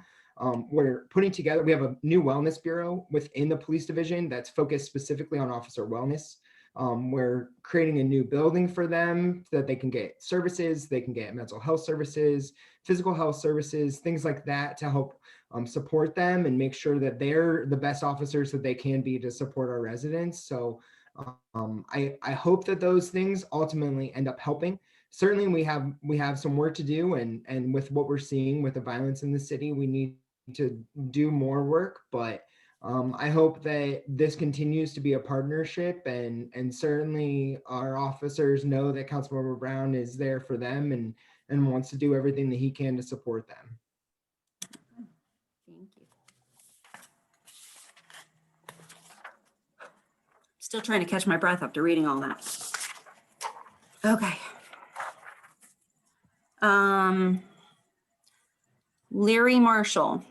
We're putting together, we have a new wellness bureau within the police division that's focused specifically on officer wellness. We're creating a new building for them so that they can get services, they can get mental health services, physical health services, things like that to help support them and make sure that they're the best officers that they can be to support our residents. So I hope that those things ultimately end up helping. Certainly we have some work to do, and with what we're seeing with the violence in the city, we need to do more work, but I hope that this continues to be a partnership, and certainly our officers know that Councilmember Brown is there for them and wants to do everything that he can to support them. Thank you. Still trying to catch my breath after reading all that. Okay. Larry Marshall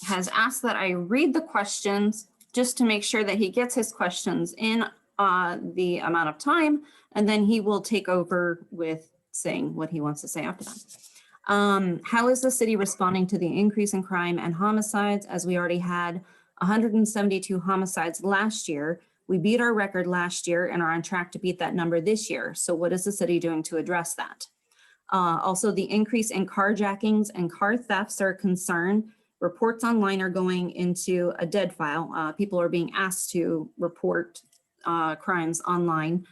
has asked that I read the questions just to make sure that he gets his questions in the amount of time, and then he will take over with saying what he wants to say after that. How is the city responding to the increase in crime and homicides, as we already had 172 homicides last year? We beat our record last year and are on track to beat that number this year. So what is the city doing to address that? Also, the increase in carjackings and car thefts are a concern. Reports online are going into a dead file. People are being asked to report crimes online.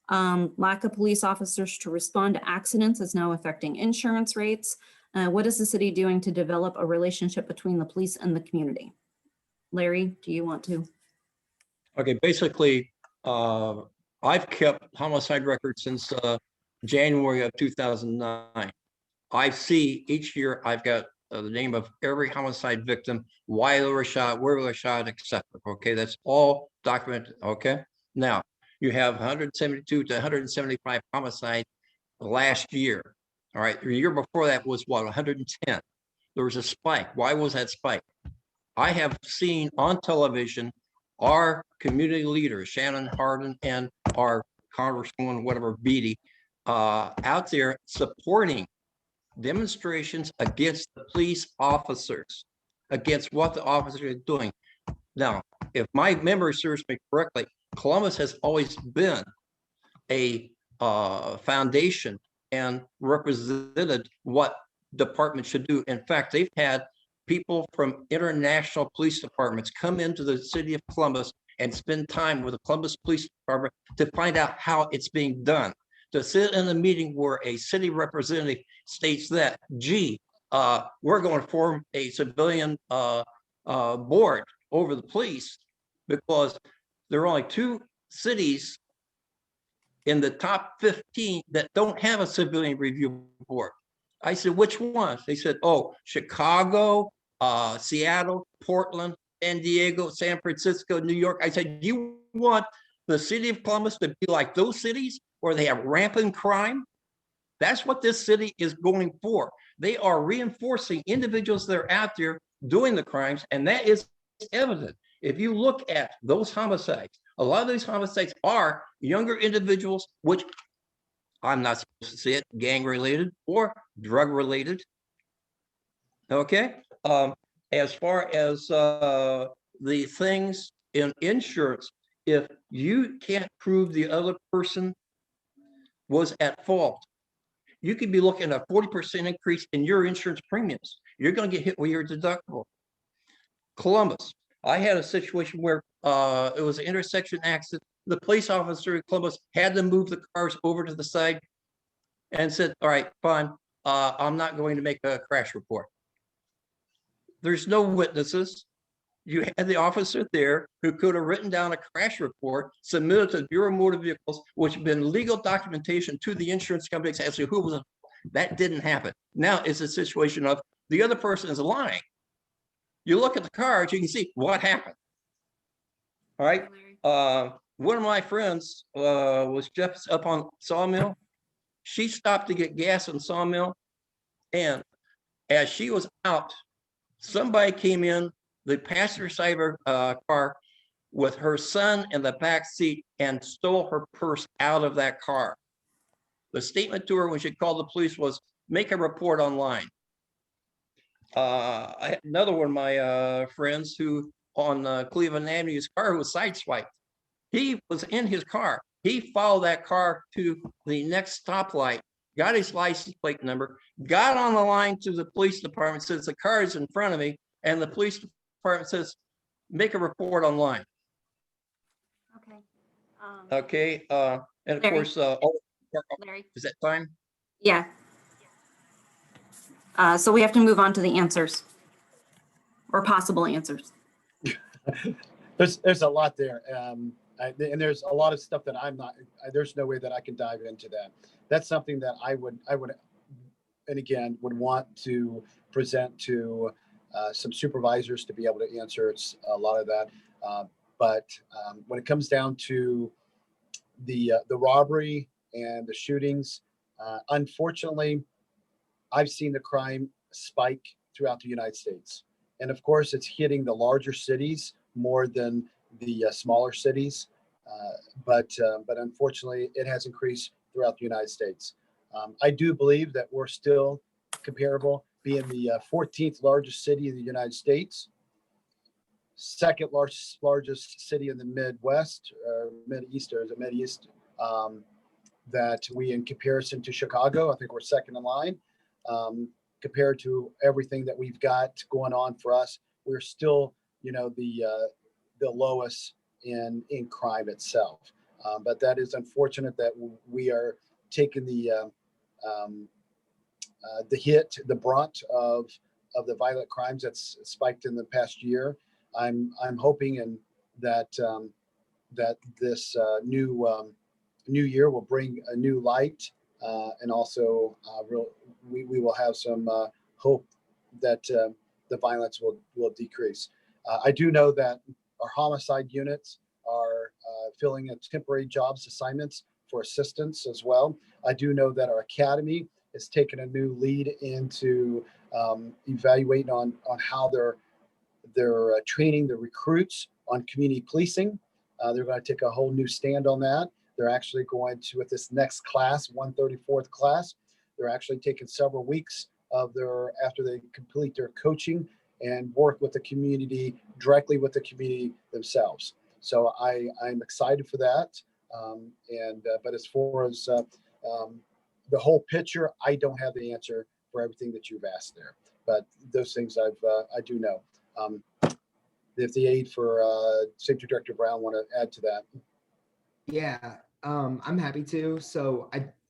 Lack of police officers to respond to accidents is now affecting insurance rates. What is the city doing to develop a relationship between the police and the community? Larry, do you want to? Okay, basically, I've kept homicide records since January of 2009. I see each year I've got the name of every homicide victim, why they were shot, where they were shot, etc. Okay, that's all documented. Okay, now you have 172 to 175 homicides last year. All right, the year before that was what, 110. There was a spike. Why was that spike? I have seen on television our community leaders, Shannon Hardin and our Congresswoman, whatever, Beatty, out there supporting demonstrations against the police officers, against what the officers are doing. Now, if my memory serves me correctly, Columbus has always been a foundation and represented what departments should do. In fact, they've had people from international police departments come into the city of Columbus and spend time with the Columbus Police Department to find out how it's being done. To sit in a meeting where a city representative states that, gee, we're going to form a civilian board over the police because there are only 2 cities in the top 15 that don't have a civilian review board. I said, which ones? They said, oh, Chicago, Seattle, Portland, San Diego, San Francisco, New York. I said, you want the city of Columbus to be like those cities where they have rampant crime? That's what this city is going for. They are reinforcing individuals that are out there doing the crimes, and that is evident. If you look at those homicides, a lot of these homicides are younger individuals, which I'm not supposed to say it, gang related or drug related. Okay, as far as the things in insurance, if you can't prove the other person was at fault, you could be looking at a 40% increase in your insurance premiums. You're going to get hit with your deductible. Columbus, I had a situation where it was an intersection accident. The police officer in Columbus had to move the cars over to the side and said, all right, fine, I'm not going to make a crash report. There's no witnesses. You had the officer there who could have written down a crash report, submitted to the Bureau of Motor Vehicles, which had been legal documentation to the insurance companies as to who was. That didn't happen. Now it's a situation of the other person is lying. You look at the cards, you can see what happened. All right. One of my friends was just up on Sawmill. She stopped to get gas on Sawmill, and as she was out, somebody came in the passenger side of her car with her son in the back seat and stole her purse out of that car. The statement to her when she called the police was, make a report online. I had another one of my friends who on Cleveland Avenue's car was sideswiped. He was in his car. He followed that car to the next stoplight, got his license plate number, got on the line to the police department, says the car is in front of me, and the police department says, make a report online. Okay. Okay, and of Larry. course, Larry. is that time? Yeah. So we have to move on to the answers or possible answers. There's a lot there. And there's a lot of stuff that there's no way that I can dive into that. That's something that I would, and again, would want to present to some supervisors to be able to answer a lot of that. But when it comes down to the robbery and the shootings, unfortunately, I've seen the crime spike throughout the United States. And of course, it's hitting the larger cities more than the smaller cities. But unfortunately, it has increased throughout the United States. I do believe that we're still comparable, being the 14th largest city in the United States, second largest city in the Midwest, or Mideast, or is it Mideast? That we, in comparison to Chicago, I think we're second in line. Compared to everything that we've got going on for us, we're still, the lowest in crime itself. But that is unfortunate that we are taking the hit, the brunt of the violent crimes that's spiked in the past year. I'm hoping and that this new year will bring a new light, and also we will have some hope that the violence will decrease. I do know that our homicide units are filling in temporary jobs assignments for assistance as well. I do know that our academy is taking a new lead into evaluating on how they're training the recruits on community policing. They're going to take a whole new stand on that. They're actually going to, with this next class, 134th class, they're actually taking several weeks after they complete their coaching and work with the community, directly with the community themselves. So I'm excited for that. But as far as the whole picture, I don't have the answer for everything that you've asked there. But those things I do know. If the aide for Safety Director Brown want to add to that. Yeah, I'm happy to. So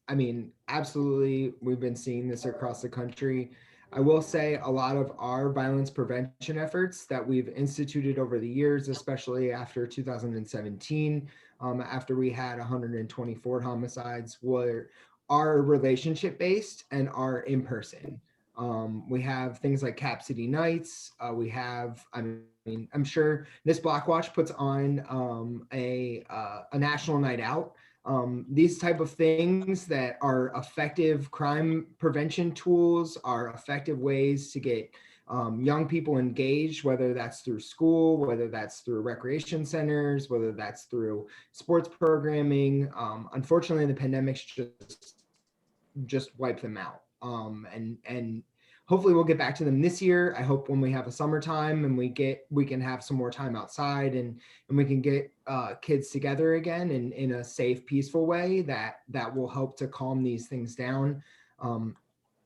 I mean, absolutely, we've been seeing this across the country. I will say a lot of our violence prevention efforts that we've instituted over the years, especially after 2017, after we had 124 homicides, are relationship based and are in person. We have things like Cap City Nights. We have, I'm sure this Black Watch puts on a national night out. These type of things that are effective crime prevention tools are effective ways to get young people engaged, whether that's through school, whether that's through recreation centers, whether that's through sports programming. Unfortunately, the pandemic's just wiped them out. And hopefully we'll get back to them this year. I hope when we have a summertime and we can have some more time outside and we can get kids together again in a safe, peaceful way that will help to calm these things down.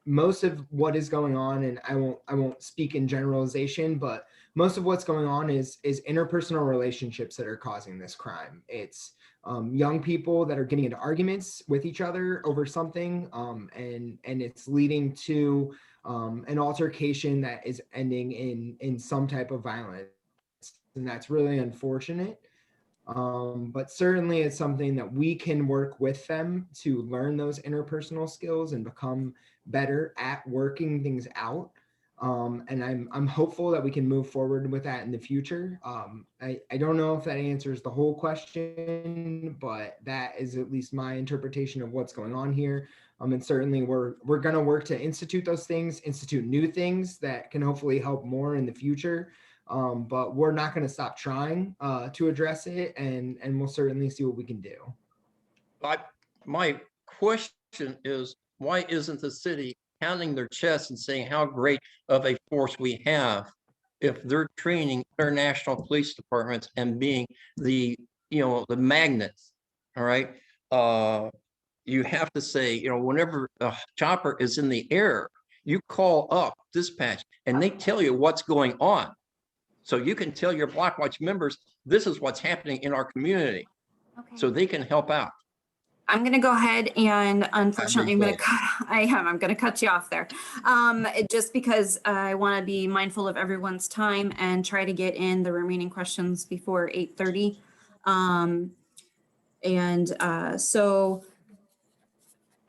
Most of what is going on, and I won't speak in generalization, but most of what's going on is interpersonal relationships that are causing this crime. It's young people that are getting into arguments with each other over something, and it's leading to an altercation that is ending in some type of violence, and that's really unfortunate. But certainly it's something that we can work with them to learn those interpersonal skills and become better at working things out. And I'm hopeful that we can move forward with that in the future. I don't know if that answers the whole question, but that is at least my interpretation of what's going on here. And certainly we're going to work to institute those things, institute new things that can hopefully help more in the future. But we're not going to stop trying to address it, and we'll certainly see what we can do. My question is, why isn't the city pounding their chest and saying how great of a force we have if they're training international police departments and being the magnets? All right. You have to say, whenever a chopper is in the air, you call up dispatch and they tell you what's going on. So you can tell your Block Watch members, this is what's happening in our community. Okay. So they can help out. I'm going to go ahead and unfortunately I'm going to cut you off there. Just because I want to be mindful of everyone's time and try to get in the remaining questions before 8:30. So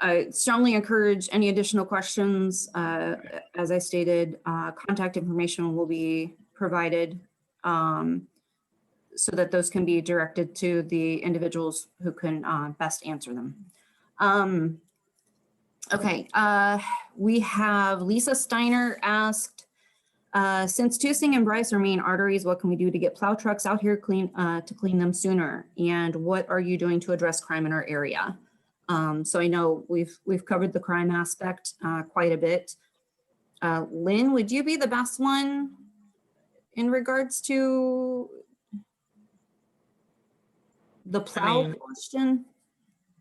I strongly encourage any additional questions. As I stated, contact information will be provided so that those can be directed to the individuals who can best answer them. Okay, we have Lisa Steiner asked, since Tusing and Bryce are main arteries, what can we do to get plow trucks out here to clean them sooner? And what are you doing to address crime in our area? So I know we've covered the crime aspect quite a bit. Lynn, would you be the best one in regards to the plow question?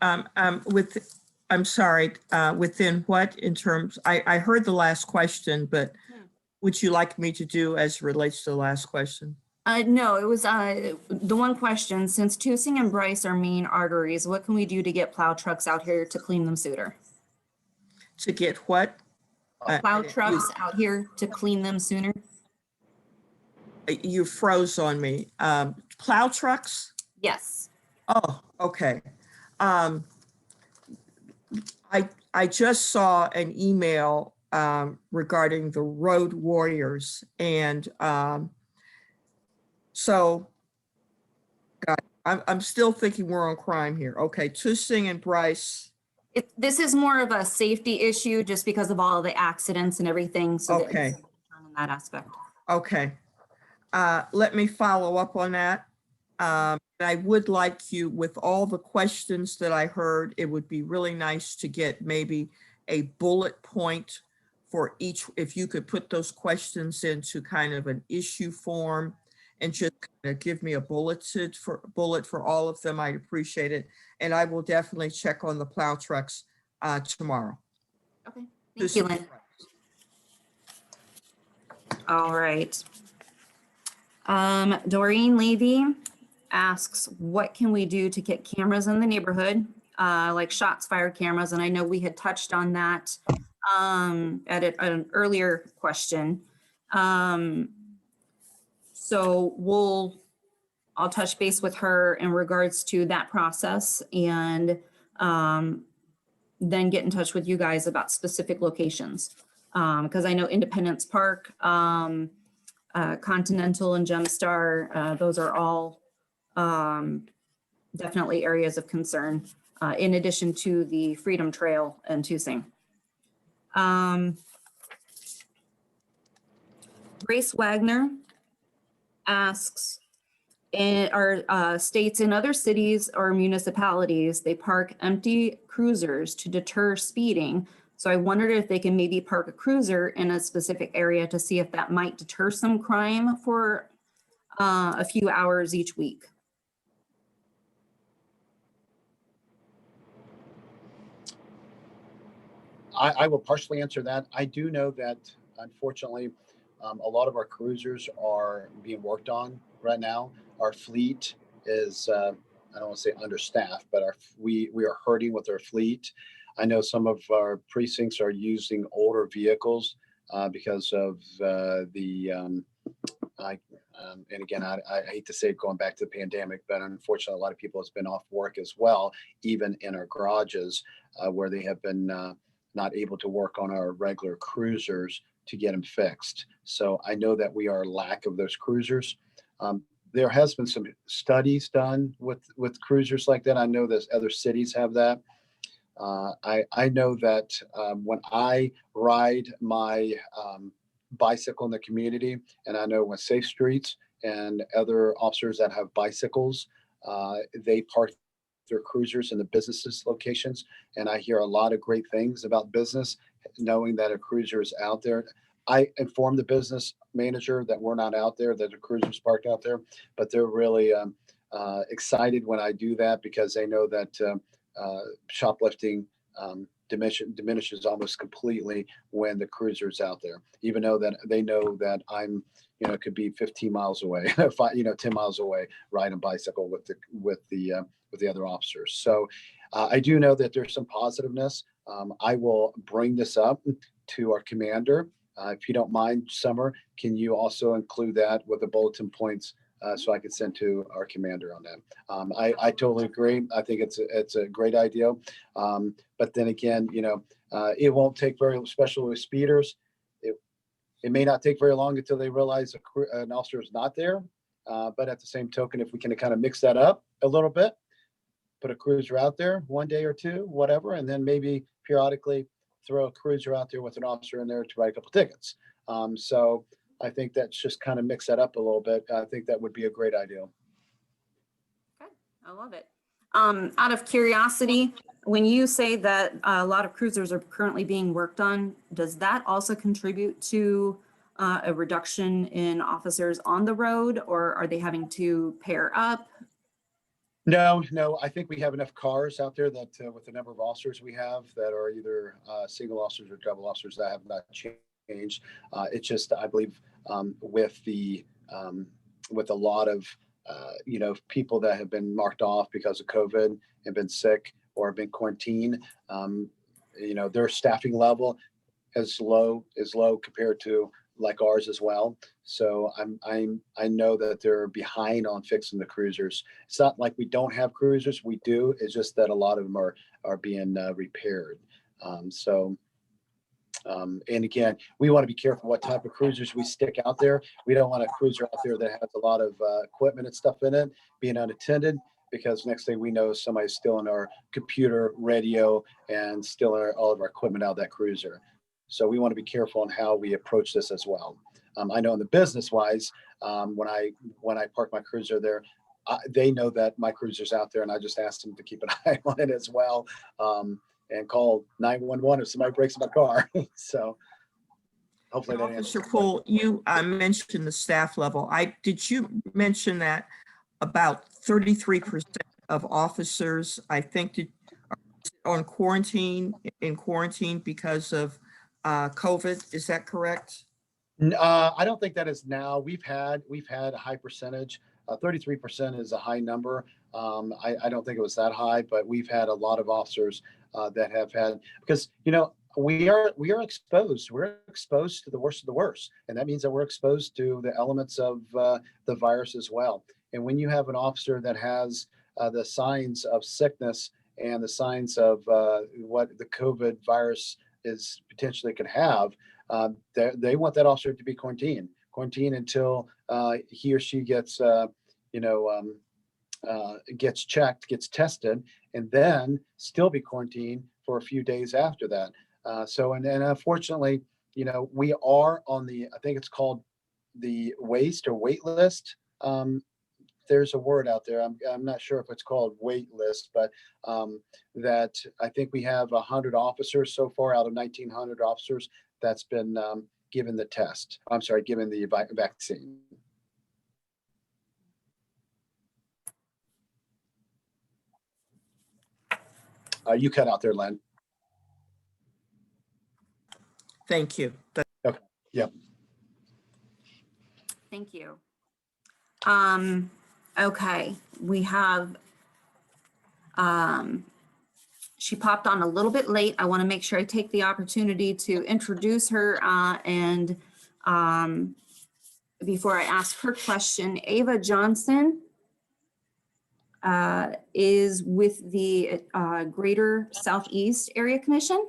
I'm sorry, within what in terms, I heard the last question, but would you like me to do as it relates to the last question? No, it was the one question, since Tusing and Bryce are main arteries, what can we do to get plow trucks out here to clean them sooner? To get what? Plow trucks out here to clean them sooner? You froze on me. Plow trucks? Yes. Oh, okay. I just saw an email regarding the road warriors, and so God, I'm still thinking we're on crime here. Okay, Tusing and Bryce. This is more of a safety issue just because of all the accidents and everything. So okay, in that aspect. Okay, let me follow up on that. I would like you, with all the questions that I heard, it would be really nice to get maybe a bullet point for each, if you could put those questions into kind of an issue form and just kind of give me a bullet for all of them. I'd appreciate it. And I will definitely check on the plow trucks tomorrow. Okay, thank you, Lynn. All right. Doreen Levy asks, what can we do to get cameras in the neighborhood, like shots fired cameras? And I know we had touched on that at an earlier question. So I'll touch base with her in regards to that process, and then get in touch with you guys about specific locations. Because I know Independence Park, Continental and Gemstar, those are all definitely areas of concern, in addition to the Freedom Trail and Tusing. Grace Wagner asks, states in other cities or municipalities, they park empty cruisers to deter speeding, So I wondered if they can maybe park a cruiser in a specific area to see if that might deter some crime for a few hours each week. I will partially answer that. I do know that, unfortunately, a lot of our cruisers are being worked on right now. Our fleet is, I don't want to say understaffed, but we are hurting with our fleet. I know some of our precincts are using older vehicles because of and again, I hate to say it, going back to the pandemic, but unfortunately, a lot of people has been off work as well, even in our garages where they have been not able to work on our regular cruisers to get them fixed. So I know that we are lack of those cruisers. There has been some studies done with cruisers like that. I know that other cities have that. I know that when I ride my bicycle in the community, and I know when Safe Streets and other officers that have bicycles, they park their cruisers in the businesses locations, and I hear a lot of great things about business, knowing that a cruiser is out there. I inform the business manager that we're not out there, that the cruiser's parked out there, but they're really excited when I do that because they know that shoplifting diminishes almost completely when the cruiser's out there, even though that they know that I'm, it could be 15 miles away, 10 miles away, riding a bicycle with the other officers. So I do know that there's some positiveness. I will bring this up to our commander. If you don't mind, Summer, can you also include that with the bulletin points so I could send to our commander on that? I totally agree. I think it's a great idea. But then again, it won't take very, especially with speeders. It may not take very long until they realize an officer is not there. But at the same token, if we can kind of mix that up a little bit, put a cruiser out there one day or two, whatever, and then maybe periodically throw a cruiser out there with an officer in there to write a couple tickets. So I think that's just kind of mix that up a little bit. I think that would be a great idea. Okay, I love it. Out of curiosity, when you say that a lot of cruisers are currently being worked on, does that also contribute to a reduction in officers on the road, or are they having to pair up? No, I think we have enough cars out there that with the number of officers we have that are either single officers or double officers that have not changed. It's just, I believe, with a lot of people that have been marked off because of COVID and been sick or been quarantined, their staffing level is low compared to like ours as well. So I know that they're behind on fixing the cruisers. It's not like we don't have cruisers, we do. It's just that a lot of them are being repaired. And again, we want to be careful what type of cruisers we stick out there. We don't want a cruiser out there that has a lot of equipment and stuff in it being unattended, because next thing we know, somebody's stealing our computer, radio, and stealing all of our equipment out of that cruiser. So we want to be careful on how we approach this as well. I know in the business wise, when I park my cruiser there, they know that my cruiser's out there, and I just asked them to keep an eye on it as well, and call 911 if somebody breaks my car. So hopefully that Officer Poole, you mentioned the staff level. Did you mention that about 33% of officers, I think, are in quarantine because of COVID? Is that correct? I don't think that is now. We've had a high percentage. 33% is a high number. I don't think it was that high, but we've had a lot of officers that have had, because we are exposed. We're exposed to the worst of the worst, and that means that we're exposed to the elements of the virus as well. And when you have an officer that has the signs of sickness and the signs of what the COVID virus is potentially could have, they want that officer to be quarantined until he or she gets gets checked, gets tested, and then still be quarantined for a few days after that. And unfortunately, we are on the, I think it's called the waste or wait list there's a word out there. I'm not sure if it's called wait list, but that I think we have 100 officers so far out of 1,900 officers that's been given the test. I'm sorry, given the vaccine. You cut out there, Lynn. Thank you. Okay. Yep. Thank you. Okay, we have, she popped on a little bit late. I want to make sure I take the opportunity to introduce her and before I ask her question, Ava Johnson is with the Greater Southeast Area Commission.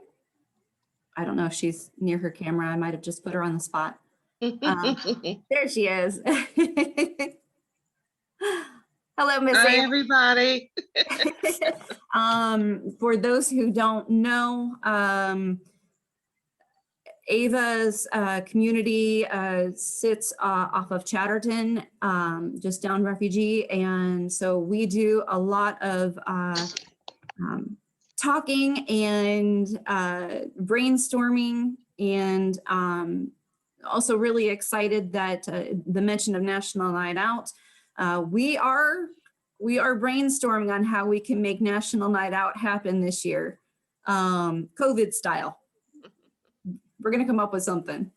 I don't know if she's near her camera. I might have just put her on the spot. There she is. Hello, Miss Hi, Ava. everybody. For those who don't know, Ava's community sits off of Chatterton, just down Refugee. And so we do a lot of talking and brainstorming, and also really excited that the mention of National Night Out. We are brainstorming on how we can make National Night Out happen this year, COVID style. We're going to come up with something.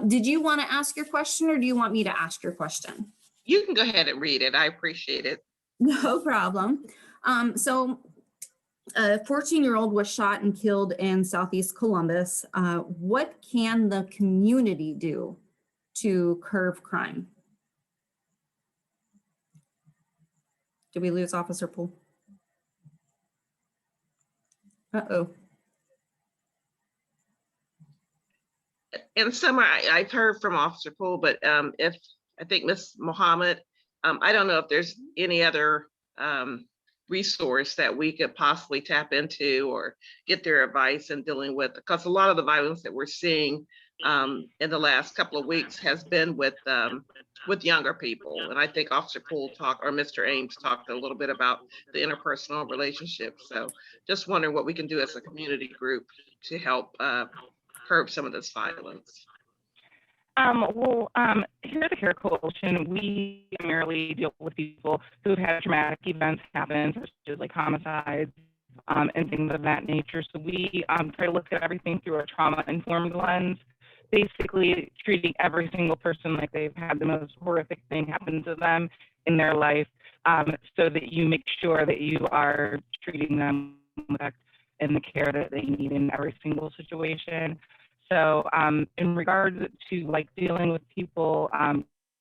Did you want to ask your question, or do you want me to ask your question? You can go ahead and read it. I appreciate it. No problem. So a 14-year-old was shot and killed in Southeast Columbus. What can the community do to curb crime? Did we lose Officer Poole? Uh-oh. In summer, I've heard from Officer Poole, but if I think Ms. Muhammad, I don't know if there's any other resource that we could possibly tap into or get their advice in dealing with, because a lot of the violence that we're seeing in the last couple of weeks has been with younger people. And I think Officer Poole or Mr. Ames talked a little bit about the interpersonal relationships. So just wondering what we can do as a community group to help curb some of this violence. Here at the CARE Coalition, we primarily deal with people who've had traumatic events happen, such as like homicides and things of that nature. So we try to look at everything through a trauma-informed lens, basically treating every single person like they've had the most horrific thing happen to them in their life, so that you make sure that you are treating them with and the care that they need in every single situation. So in regards to like dealing with people,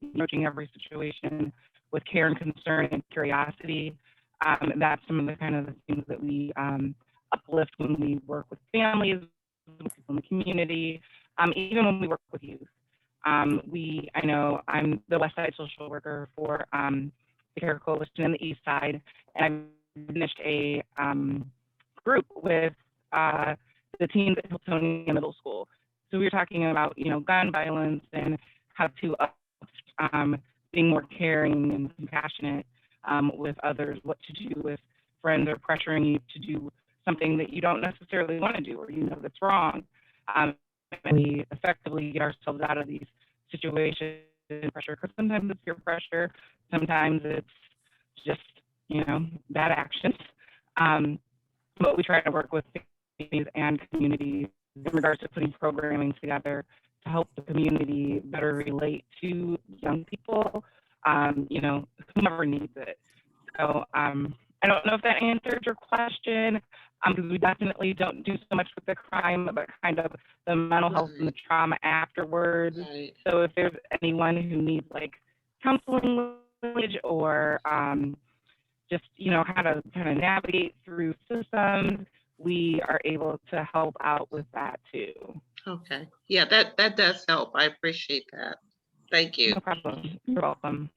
approaching every situation with care and concern and curiosity, that's some of the kind of the things that we uplift when we work with families, with people in the community, even when we work with youth. I know I'm the West Side social worker for the CARE Coalition in the East Side, and I finished a group with the teens at Hiltonia Middle School. So we were talking about, gun violence and how to being more caring and compassionate with others, what to do with friends are pressuring you to do something that you don't necessarily want to do or that's wrong. And we effectively get ourselves out of these situations and pressure, because sometimes it's peer pressure, sometimes it's just, bad actions. But we try to work with families and communities in regards to putting programming together to help the community better relate to young people, whomever needs it. So I don't know if that answered your question, because we definitely don't do so much with the crime, but kind of the mental health and the trauma afterwards. Right. So if there's anyone who needs like counseling or just, how to kind of navigate through systems, we are able to help out with that too. Okay. Yeah, that does help. I appreciate that. Thank you. No problem. You're welcome.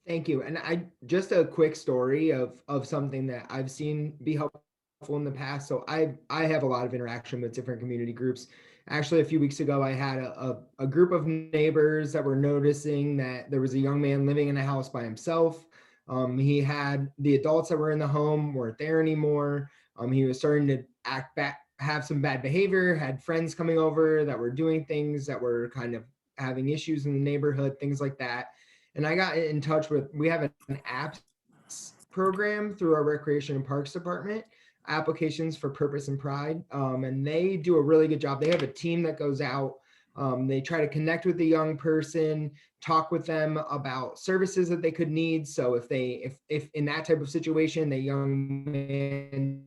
Thank you. And just a quick story of something that I've seen be helpful in the past. So I have a lot of interaction with different community groups, Actually, a few weeks ago, I had a group of neighbors that were noticing that there was a young man living in a house by himself. He had the adults that were in the home weren't there anymore. He was starting to act back, have some bad behavior, had friends coming over that were doing things that were kind of having issues in the neighborhood, things like that. And I got in touch with, we have an apps program through our Recreation and Parks Department, Applications for Purpose and Pride. And they do a really good job. They have a team that goes out. They try to connect with the young person, talk with them about services that they could need. So if in that type of situation, the young man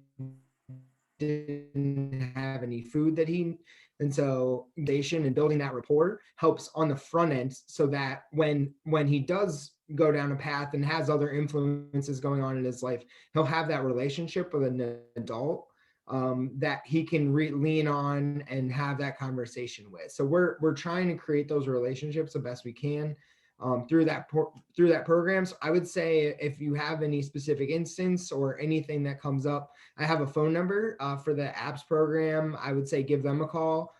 didn't have any food and so nation and building that rapport helps on the front end, so that when he does go down a path and has other influences going on in his life, he'll have that relationship with an adult that he can lean on and have that conversation with. So we're trying to create those relationships the best we can through that program. So I would say if you have any specific instance or anything that comes up, I have a phone number for the apps program. I would say give them a call,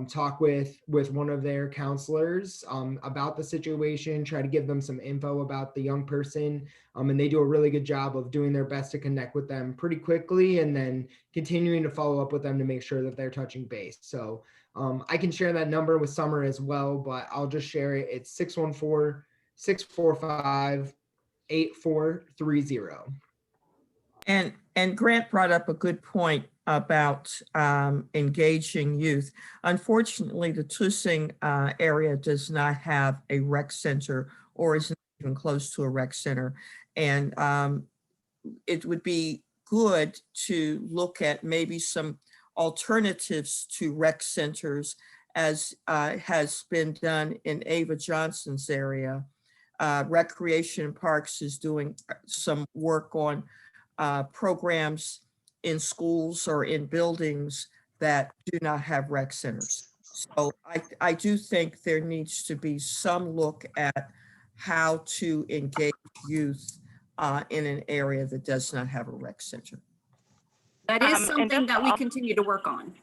talk with one of their counselors about the situation, try to give them some info about the young person. And they do a really good job of doing their best to connect with them pretty quickly and then continuing to follow up with them to make sure that they're touching base. So I can share that number with Summer as well, but I'll just share it. It's 614-645-8430. And Grant brought up a good point about engaging youth. Unfortunately, the Tussing area does not have a rec center or isn't even close to a rec center. And it would be good to look at maybe some alternatives to rec centers, as has been done in Ava Johnson's area. Recreation and Parks is doing some work on programs in schools or in buildings that do not have rec centers. So I do think there needs to be some look at how to engage youth in an area that does not have a rec center. That is And something just that we also- continue to work on.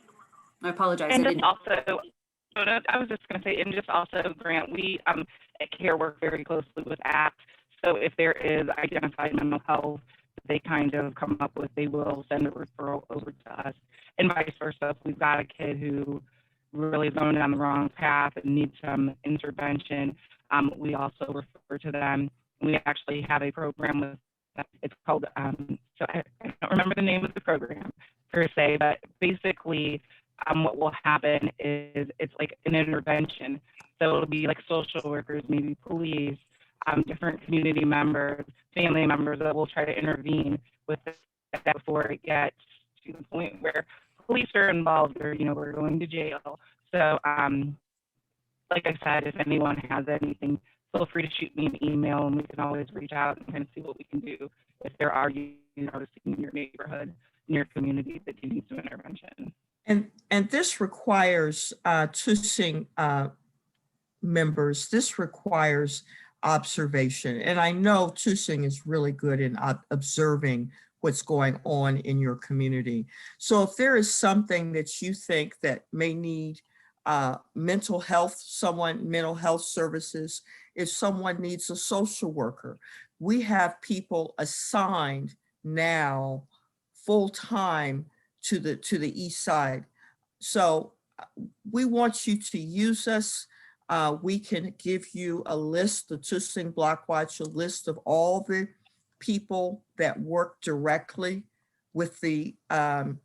I apologize. And I just didn't. also, I was just going to say, and just also, Grant, we at CARE work very closely with apps. So if there is identified mental health that they kind of come up with, they will send a referral over to us, and vice versa. If we've got a kid who really is going down the wrong path and needs some intervention, we also refer to them. We actually have a program with, it's called, so I don't remember the name of the program per se, but basically what will happen is it's like an intervention. So it'll be like social workers, maybe police, different community members, family members that will try to intervene with that before it gets to the point where police are involved or, we're going to jail. So like I said, if anyone has anything, feel free to shoot me an email and we can always reach out and kind of see what we can do if there are noticing in your neighborhood, in your community that you need some intervention. And this requires Tussing members, this requires observation. And I know Tussing is really good in observing what's going on in your community. So if there is something that you think that may need mental health services, if someone needs a social worker, we have people assigned now full-time to the east side. So we want you to use us. We can give you a list, the Tussing Block Watch, a list of all the people that work directly with the on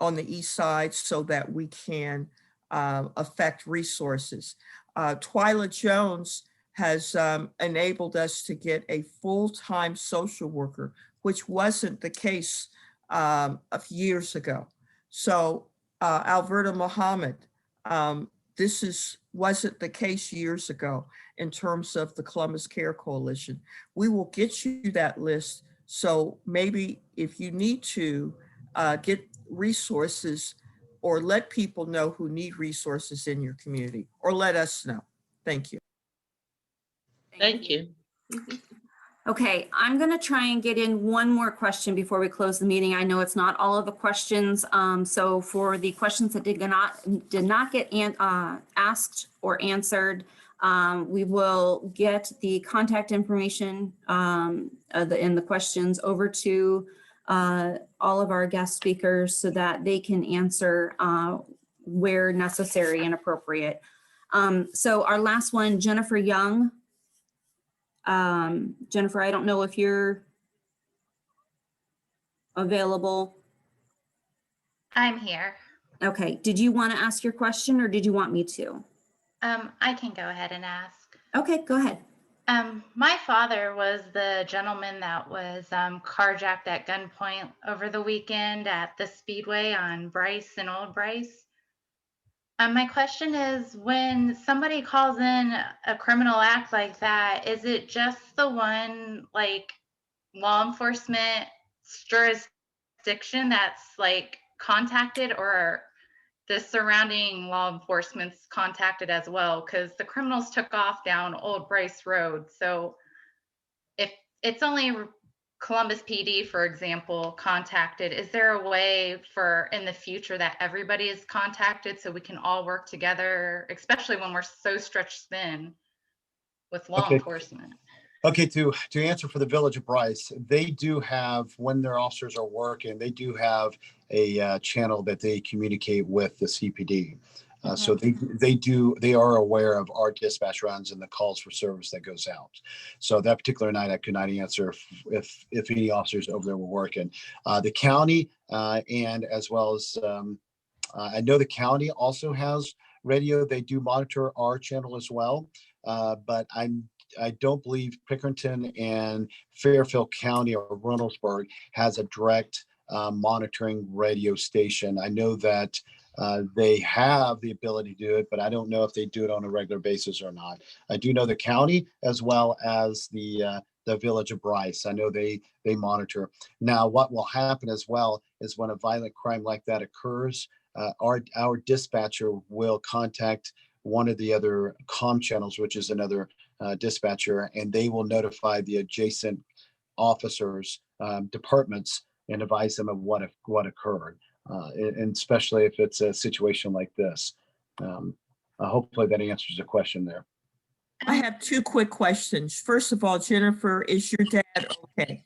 the east side so that we can affect resources. Twyla Jones has enabled us to get a full-time social worker, which wasn't the case a few years ago. So Alverta Muhammad, wasn't the case years ago in terms of the Columbus Care Coalition. We will get you that list. So maybe if you need to get resources or let people know who need resources in your community, or let us know. Thank you. Thank you. Okay, I'm going to try and get in one more question before we close the meeting. I know it's not all of the questions. So for the questions that did not get asked or answered, we will get the contact information and the questions over to all of our guest speakers so that they can answer where necessary and appropriate. So our last one, Jennifer Young. Jennifer, I don't know if you're available. I'm here. Okay, did you want to ask your question or did you want me to? I can go ahead and ask. Okay, go ahead. My father was the gentleman that was carjacked at gunpoint over the weekend at the Speedway on Bryce and Old Bryce. My question is, when somebody calls in a criminal act like that, is it just the one like law enforcement jurisdiction that's like contacted, or are the surrounding law enforcement's contacted as well? Because the criminals took off down Old Bryce Road. So if it's only Columbus PD, for example, contacted, is there a way for in the future that everybody is contacted so we can all work together, especially when we're so stretched thin with law enforcement? Okay, to answer for the Village of Bryce, they do have, when their officers are working, they do have a channel that they communicate with the CPD. So they are aware of our dispatch runs and the calls for service that goes out. So that particular night, I could not answer if any officers over there were working. The county and as well as I know the county also has radio. They do monitor our channel as well, but I don't believe Pickerington and Fairfield County or Reynoldsburg has a direct monitoring radio station. I know that they have the ability to do it, but I don't know if they do it on a regular basis or not. I do know the county as well as the Village of Bryce. I know they monitor. Now, what will happen as well is when a violent crime like that occurs, our dispatcher will contact one of the other comm channels, which is another dispatcher, and they will notify the adjacent officers, departments, and advise them of what occurred, and especially if it's a situation like this. Hopefully that answers the question there. I have two quick questions. First of all, Jennifer, is your dad okay?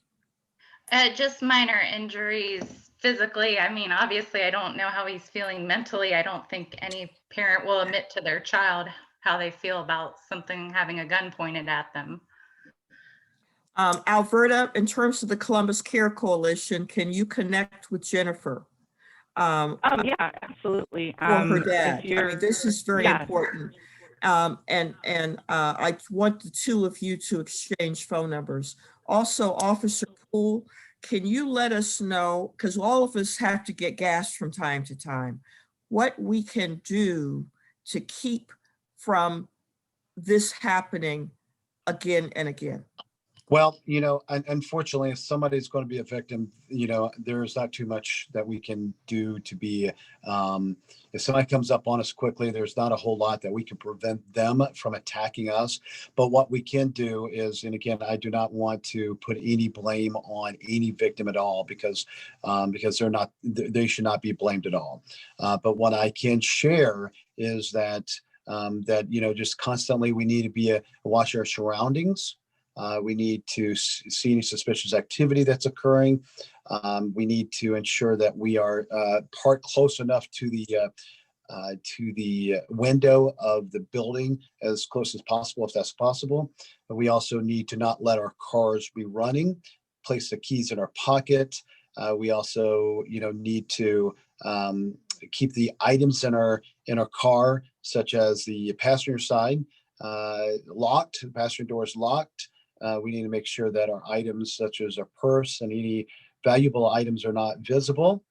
Just minor injuries physically. I mean, obviously, I don't know how he's feeling mentally. I don't think any parent will admit to their child how they feel about something having a gun pointed at them. Alverta, in terms of the Columbus Care Coalition, can you connect with Jennifer? Yeah, absolutely. For her dad. I mean, this is very important. And I want the two of you to exchange phone numbers. Also, Officer Poole, can you let us know, because all of us have to get gas from time to time, what we can do to keep from this happening again and again? Well, unfortunately, if somebody's going to be a victim, there's not too much that we can do to be, if somebody comes up on us quickly, there's not a whole lot that we can prevent them from attacking us. But what we can do is, and again, I do not want to put any blame on any victim at all, because they should not be blamed at all. But what I can share is that, just constantly we need to watch our surroundings. We need to see any suspicious activity that's occurring. We need to ensure that we are parked close enough to the window of the building, as close as possible, if that's possible. But we also need to not let our cars be running, place the keys in our pocket. We also, need to keep the items in our car, such as the passenger side locked, the passenger doors locked. We need to make sure that our items, such as our purse and any valuable items, are not visible,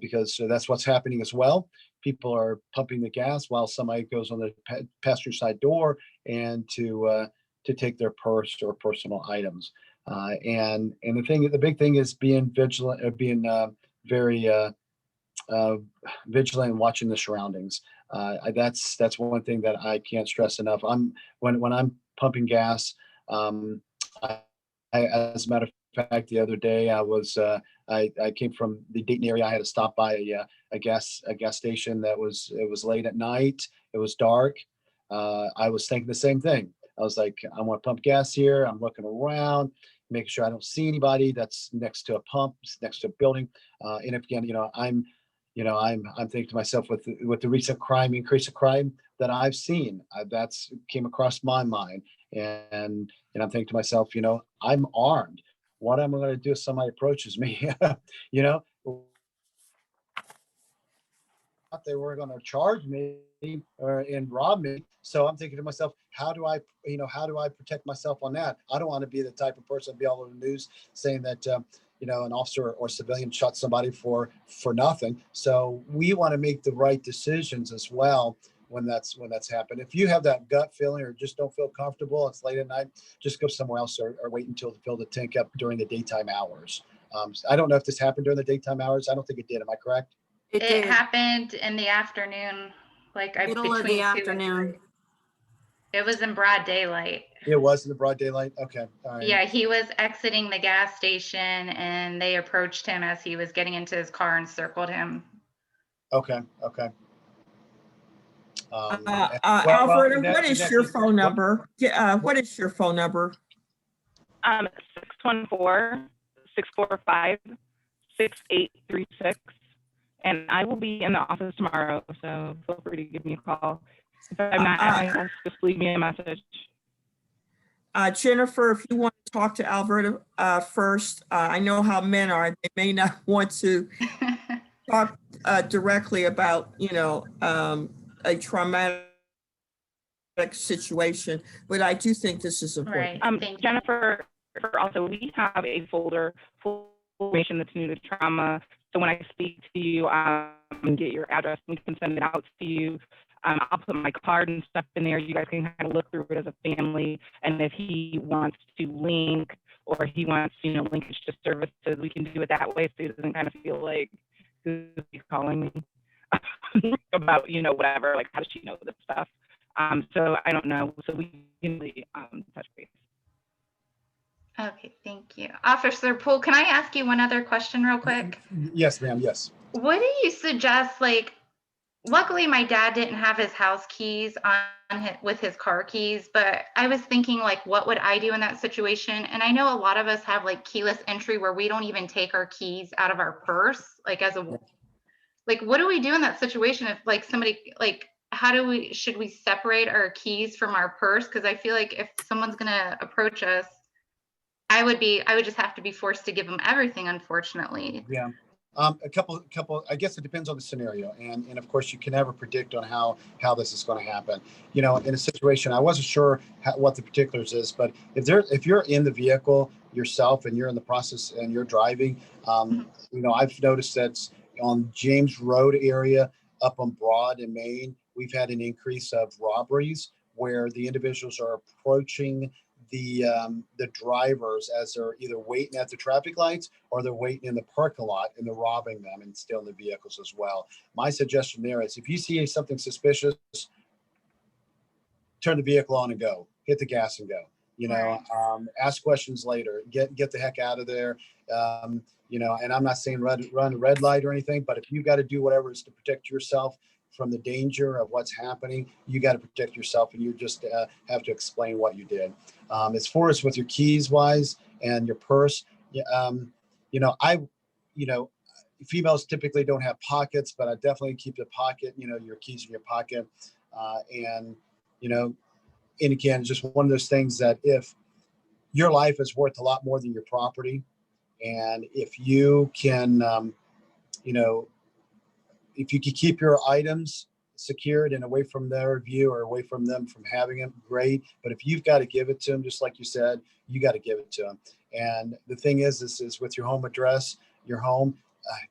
because that's what's happening as well. People are pumping the gas while somebody goes on the passenger side door and to take their purse or personal items. And the big thing is being vigilant, being very vigilant and watching the surroundings. That's one thing that I can't stress enough. When I'm pumping gas, as a matter of fact, the other day I was I came from the Dayton area. I had to stop by a gas station it was late at night. It was dark. I was thinking the same thing. I was like, I want to pump gas here. I'm looking around, making sure I don't see anybody that's next to a pump, next to a building. And if again, I'm thinking to myself with the recent increase of crime that I've seen, that's came across my mind, and I'm thinking to myself, I'm armed. What am I going to do if somebody approaches me? They were going to charge me and rob me. So I'm thinking to myself, how do I protect myself on that? I don't want to be the type of person to be all over the news saying that, an officer or civilian shot somebody for nothing. So we want to make the right decisions as well when that's happened. If you have that gut feeling or just don't feel comfortable, it's late at night, just go somewhere else or wait until to fill the tank up during the daytime hours. I don't know if this happened during the daytime hours. I don't think it did. Am I correct? It It did. happened in the afternoon, Middle of the afternoon. It was in broad daylight. It was in the broad daylight. Okay. All right. Yeah, he was exiting the gas station and they approached him as he was getting into his car and circled him. Okay. Alverta, what is your phone number? What is your phone number? 614-645-6836. And I will be in the office tomorrow, so feel free to give me a call. If I'm not at my desk, just leave me a message. Jennifer, if you want to talk to Alverta first, I know how men are. They may not want to talk directly about, a traumatic situation, but I do think this is important. Right. Jennifer, also, we have a folder full of information that's new to trauma. So when I speak to you and get your address, we can send it out to you. I'll put my card and stuff in there. You guys can kind of look through it as a family. And if he wants to link or he wants, linkage to services, we can do it that way so he doesn't kind of feel like who's calling me about, whatever, like how does she know this stuff? So I don't know. So we can really touch base. Okay, thank you. Officer Poole, can I ask you one other question real quick? Yes, ma'am. Yes. What do you suggest, luckily my dad didn't have his house keys with his car keys, but I was thinking what would I do in that situation? And I know a lot of us have keyless entry where we don't even take our keys out of our purse, what do we do in that situation if somebody, should we separate our keys from our purse? Because I feel like if someone's gonna approach us, I would just have to be forced to give them everything, unfortunately. Yeah. A couple, I guess it depends on the scenario. And of course you can never predict on how this is going to happen. In a situation, I wasn't sure what the particulars is, but if you're in the vehicle yourself and you're in the process and you're driving, I've noticed that on James Road area up on Broad in Maine, we've had an increase of robberies where the individuals are approaching the drivers as they're either waiting at the traffic lights or they're waiting in the parking lot and they're robbing them and stealing the vehicles as well. My suggestion there is if you see something suspicious, turn the vehicle on and go, hit the gas and go, ask questions later, get the heck out of there. And I'm not saying run a red light or anything, but if you got to do whatever it is to protect yourself from the danger of what's happening, you got to protect yourself, and you just have to explain what you did. As far as with your keys wise and your purse, females typically don't have pockets, but I definitely keep the pocket, your keys in your pocket. And again, it's just one of those things that if your life is worth a lot more than your property, and if you can, if you can keep your items secured and away from their view or away from them from having them, great. But if you've got to give it to them, just like you said, you got to give it to them. And the thing is, this is with your home address, your home,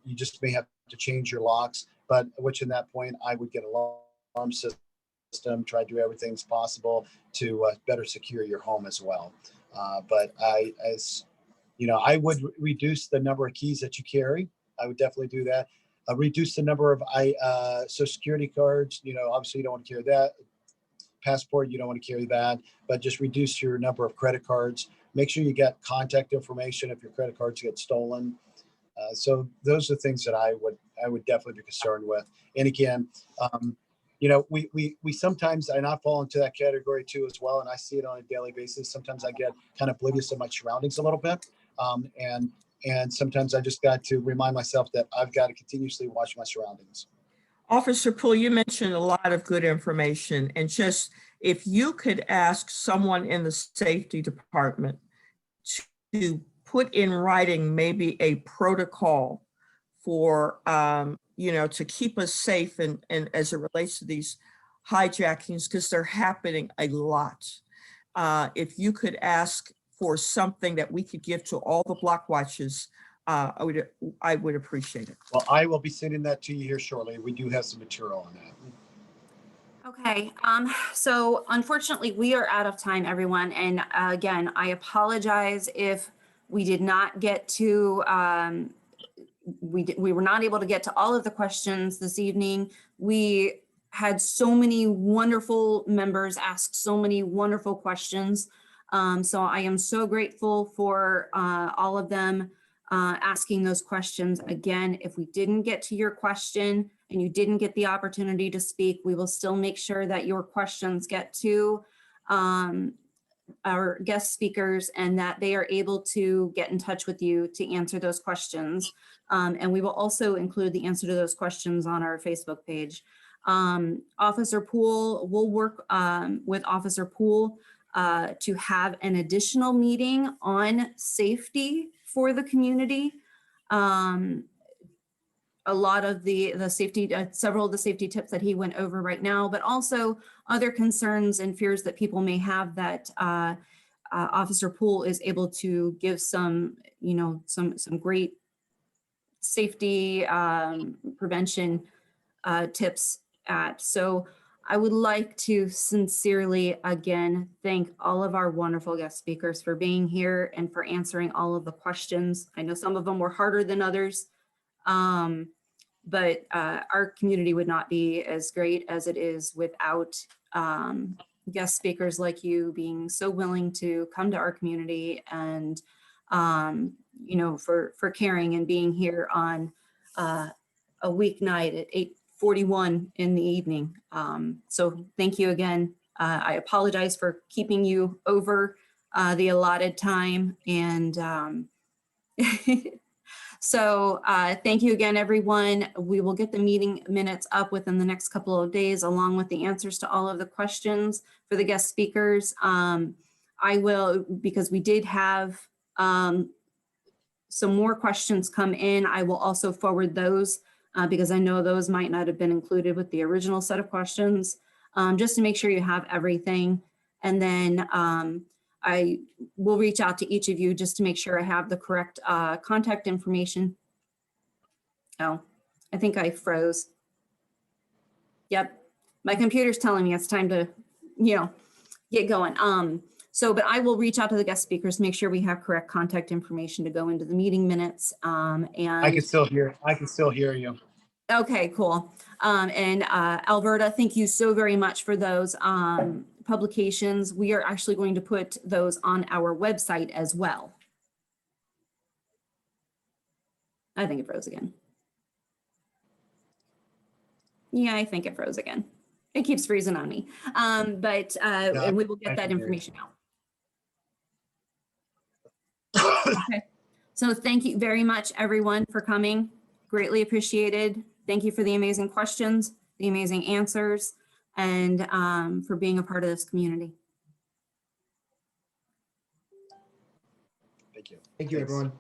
you just may have to change your locks. But which in that point, I would get an alarm system, try to do everything as possible to better secure your home as well. But I would reduce the number of keys that you carry. I would definitely do that. Reduce the number of Social Security cards. Obviously you don't want to carry that. Passport, you don't want to carry that, but just reduce your number of credit cards. Make sure you get contact information if your credit cards get stolen. So those are things that I would definitely be concerned with. And again, you know, we sometimes, and I fall into that category too as well, and I see it on a daily basis. Sometimes I get kind of oblivious of my surroundings a little bit, and sometimes I just got to remind myself that I've got to continuously watch my surroundings. Officer Poole, you mentioned a lot of good information, and just if you could ask someone in the safety department to put in writing maybe a protocol for, you know, to keep us safe and as it relates to these hijackings, because they're happening a lot. If you could ask for something that we could give to all the block watches, I would appreciate it. Well, I will be sending that to you here shortly. We do have some material on that. Okay, so unfortunately we are out of time, everyone. And again, I apologize if we did not get to, we were not able to get to all of the questions this evening. We had so many wonderful members ask so many wonderful questions. So I am so grateful for all of them asking those questions. Again, if we didn't get to your question and you didn't get the opportunity to speak, we will still make sure that your questions get to our guest speakers and that they are able to get in touch with you to answer those questions. And we will also include the answer to those questions on our Facebook page. Officer Poole, we'll work with Officer Poole to have an additional meeting on safety for the community. A lot of the safety, several of the safety tips that he went over right now, but also other concerns and fears that people may have that Officer Poole is able to give some, you know, some great safety prevention tips at. So I would like to sincerely, again, thank all of our wonderful guest speakers for being here and for answering all of the questions. I know some of them were harder than others. But our community would not be as great as it is without guest speakers like you being so willing to come to our community and, you know, for caring and being here on a weeknight at 8:41 in the evening. So thank you again. I apologize for keeping you over the allotted time, and so thank you again, everyone. We will get the meeting minutes up within the next couple of days, along with the answers to all of the questions for the guest speakers. I will, because we did have some more questions come in, I will also forward those because I know those might not have been included with the original set of questions, just to make sure you have everything. And then I will reach out to each of you just to make sure I have the correct contact information. Oh, I think I froze. Yep, my computer's telling me it's time to, you know, get going. But I will reach out to the guest speakers, make sure we have correct contact information to go into the meeting minutes. And I can still hear you. Okay, cool. And Alverta, thank you so very much for those publications. We are actually going to put those on our website as well. I think it froze again. Yeah, I think it froze again. It keeps freezing on me. And we will get that information out. Okay. So thank you very much, everyone, for coming. Greatly appreciated. Thank you for the amazing questions, the amazing answers, and for being a part of this community. Thank you. Thank you, Thanks. everyone.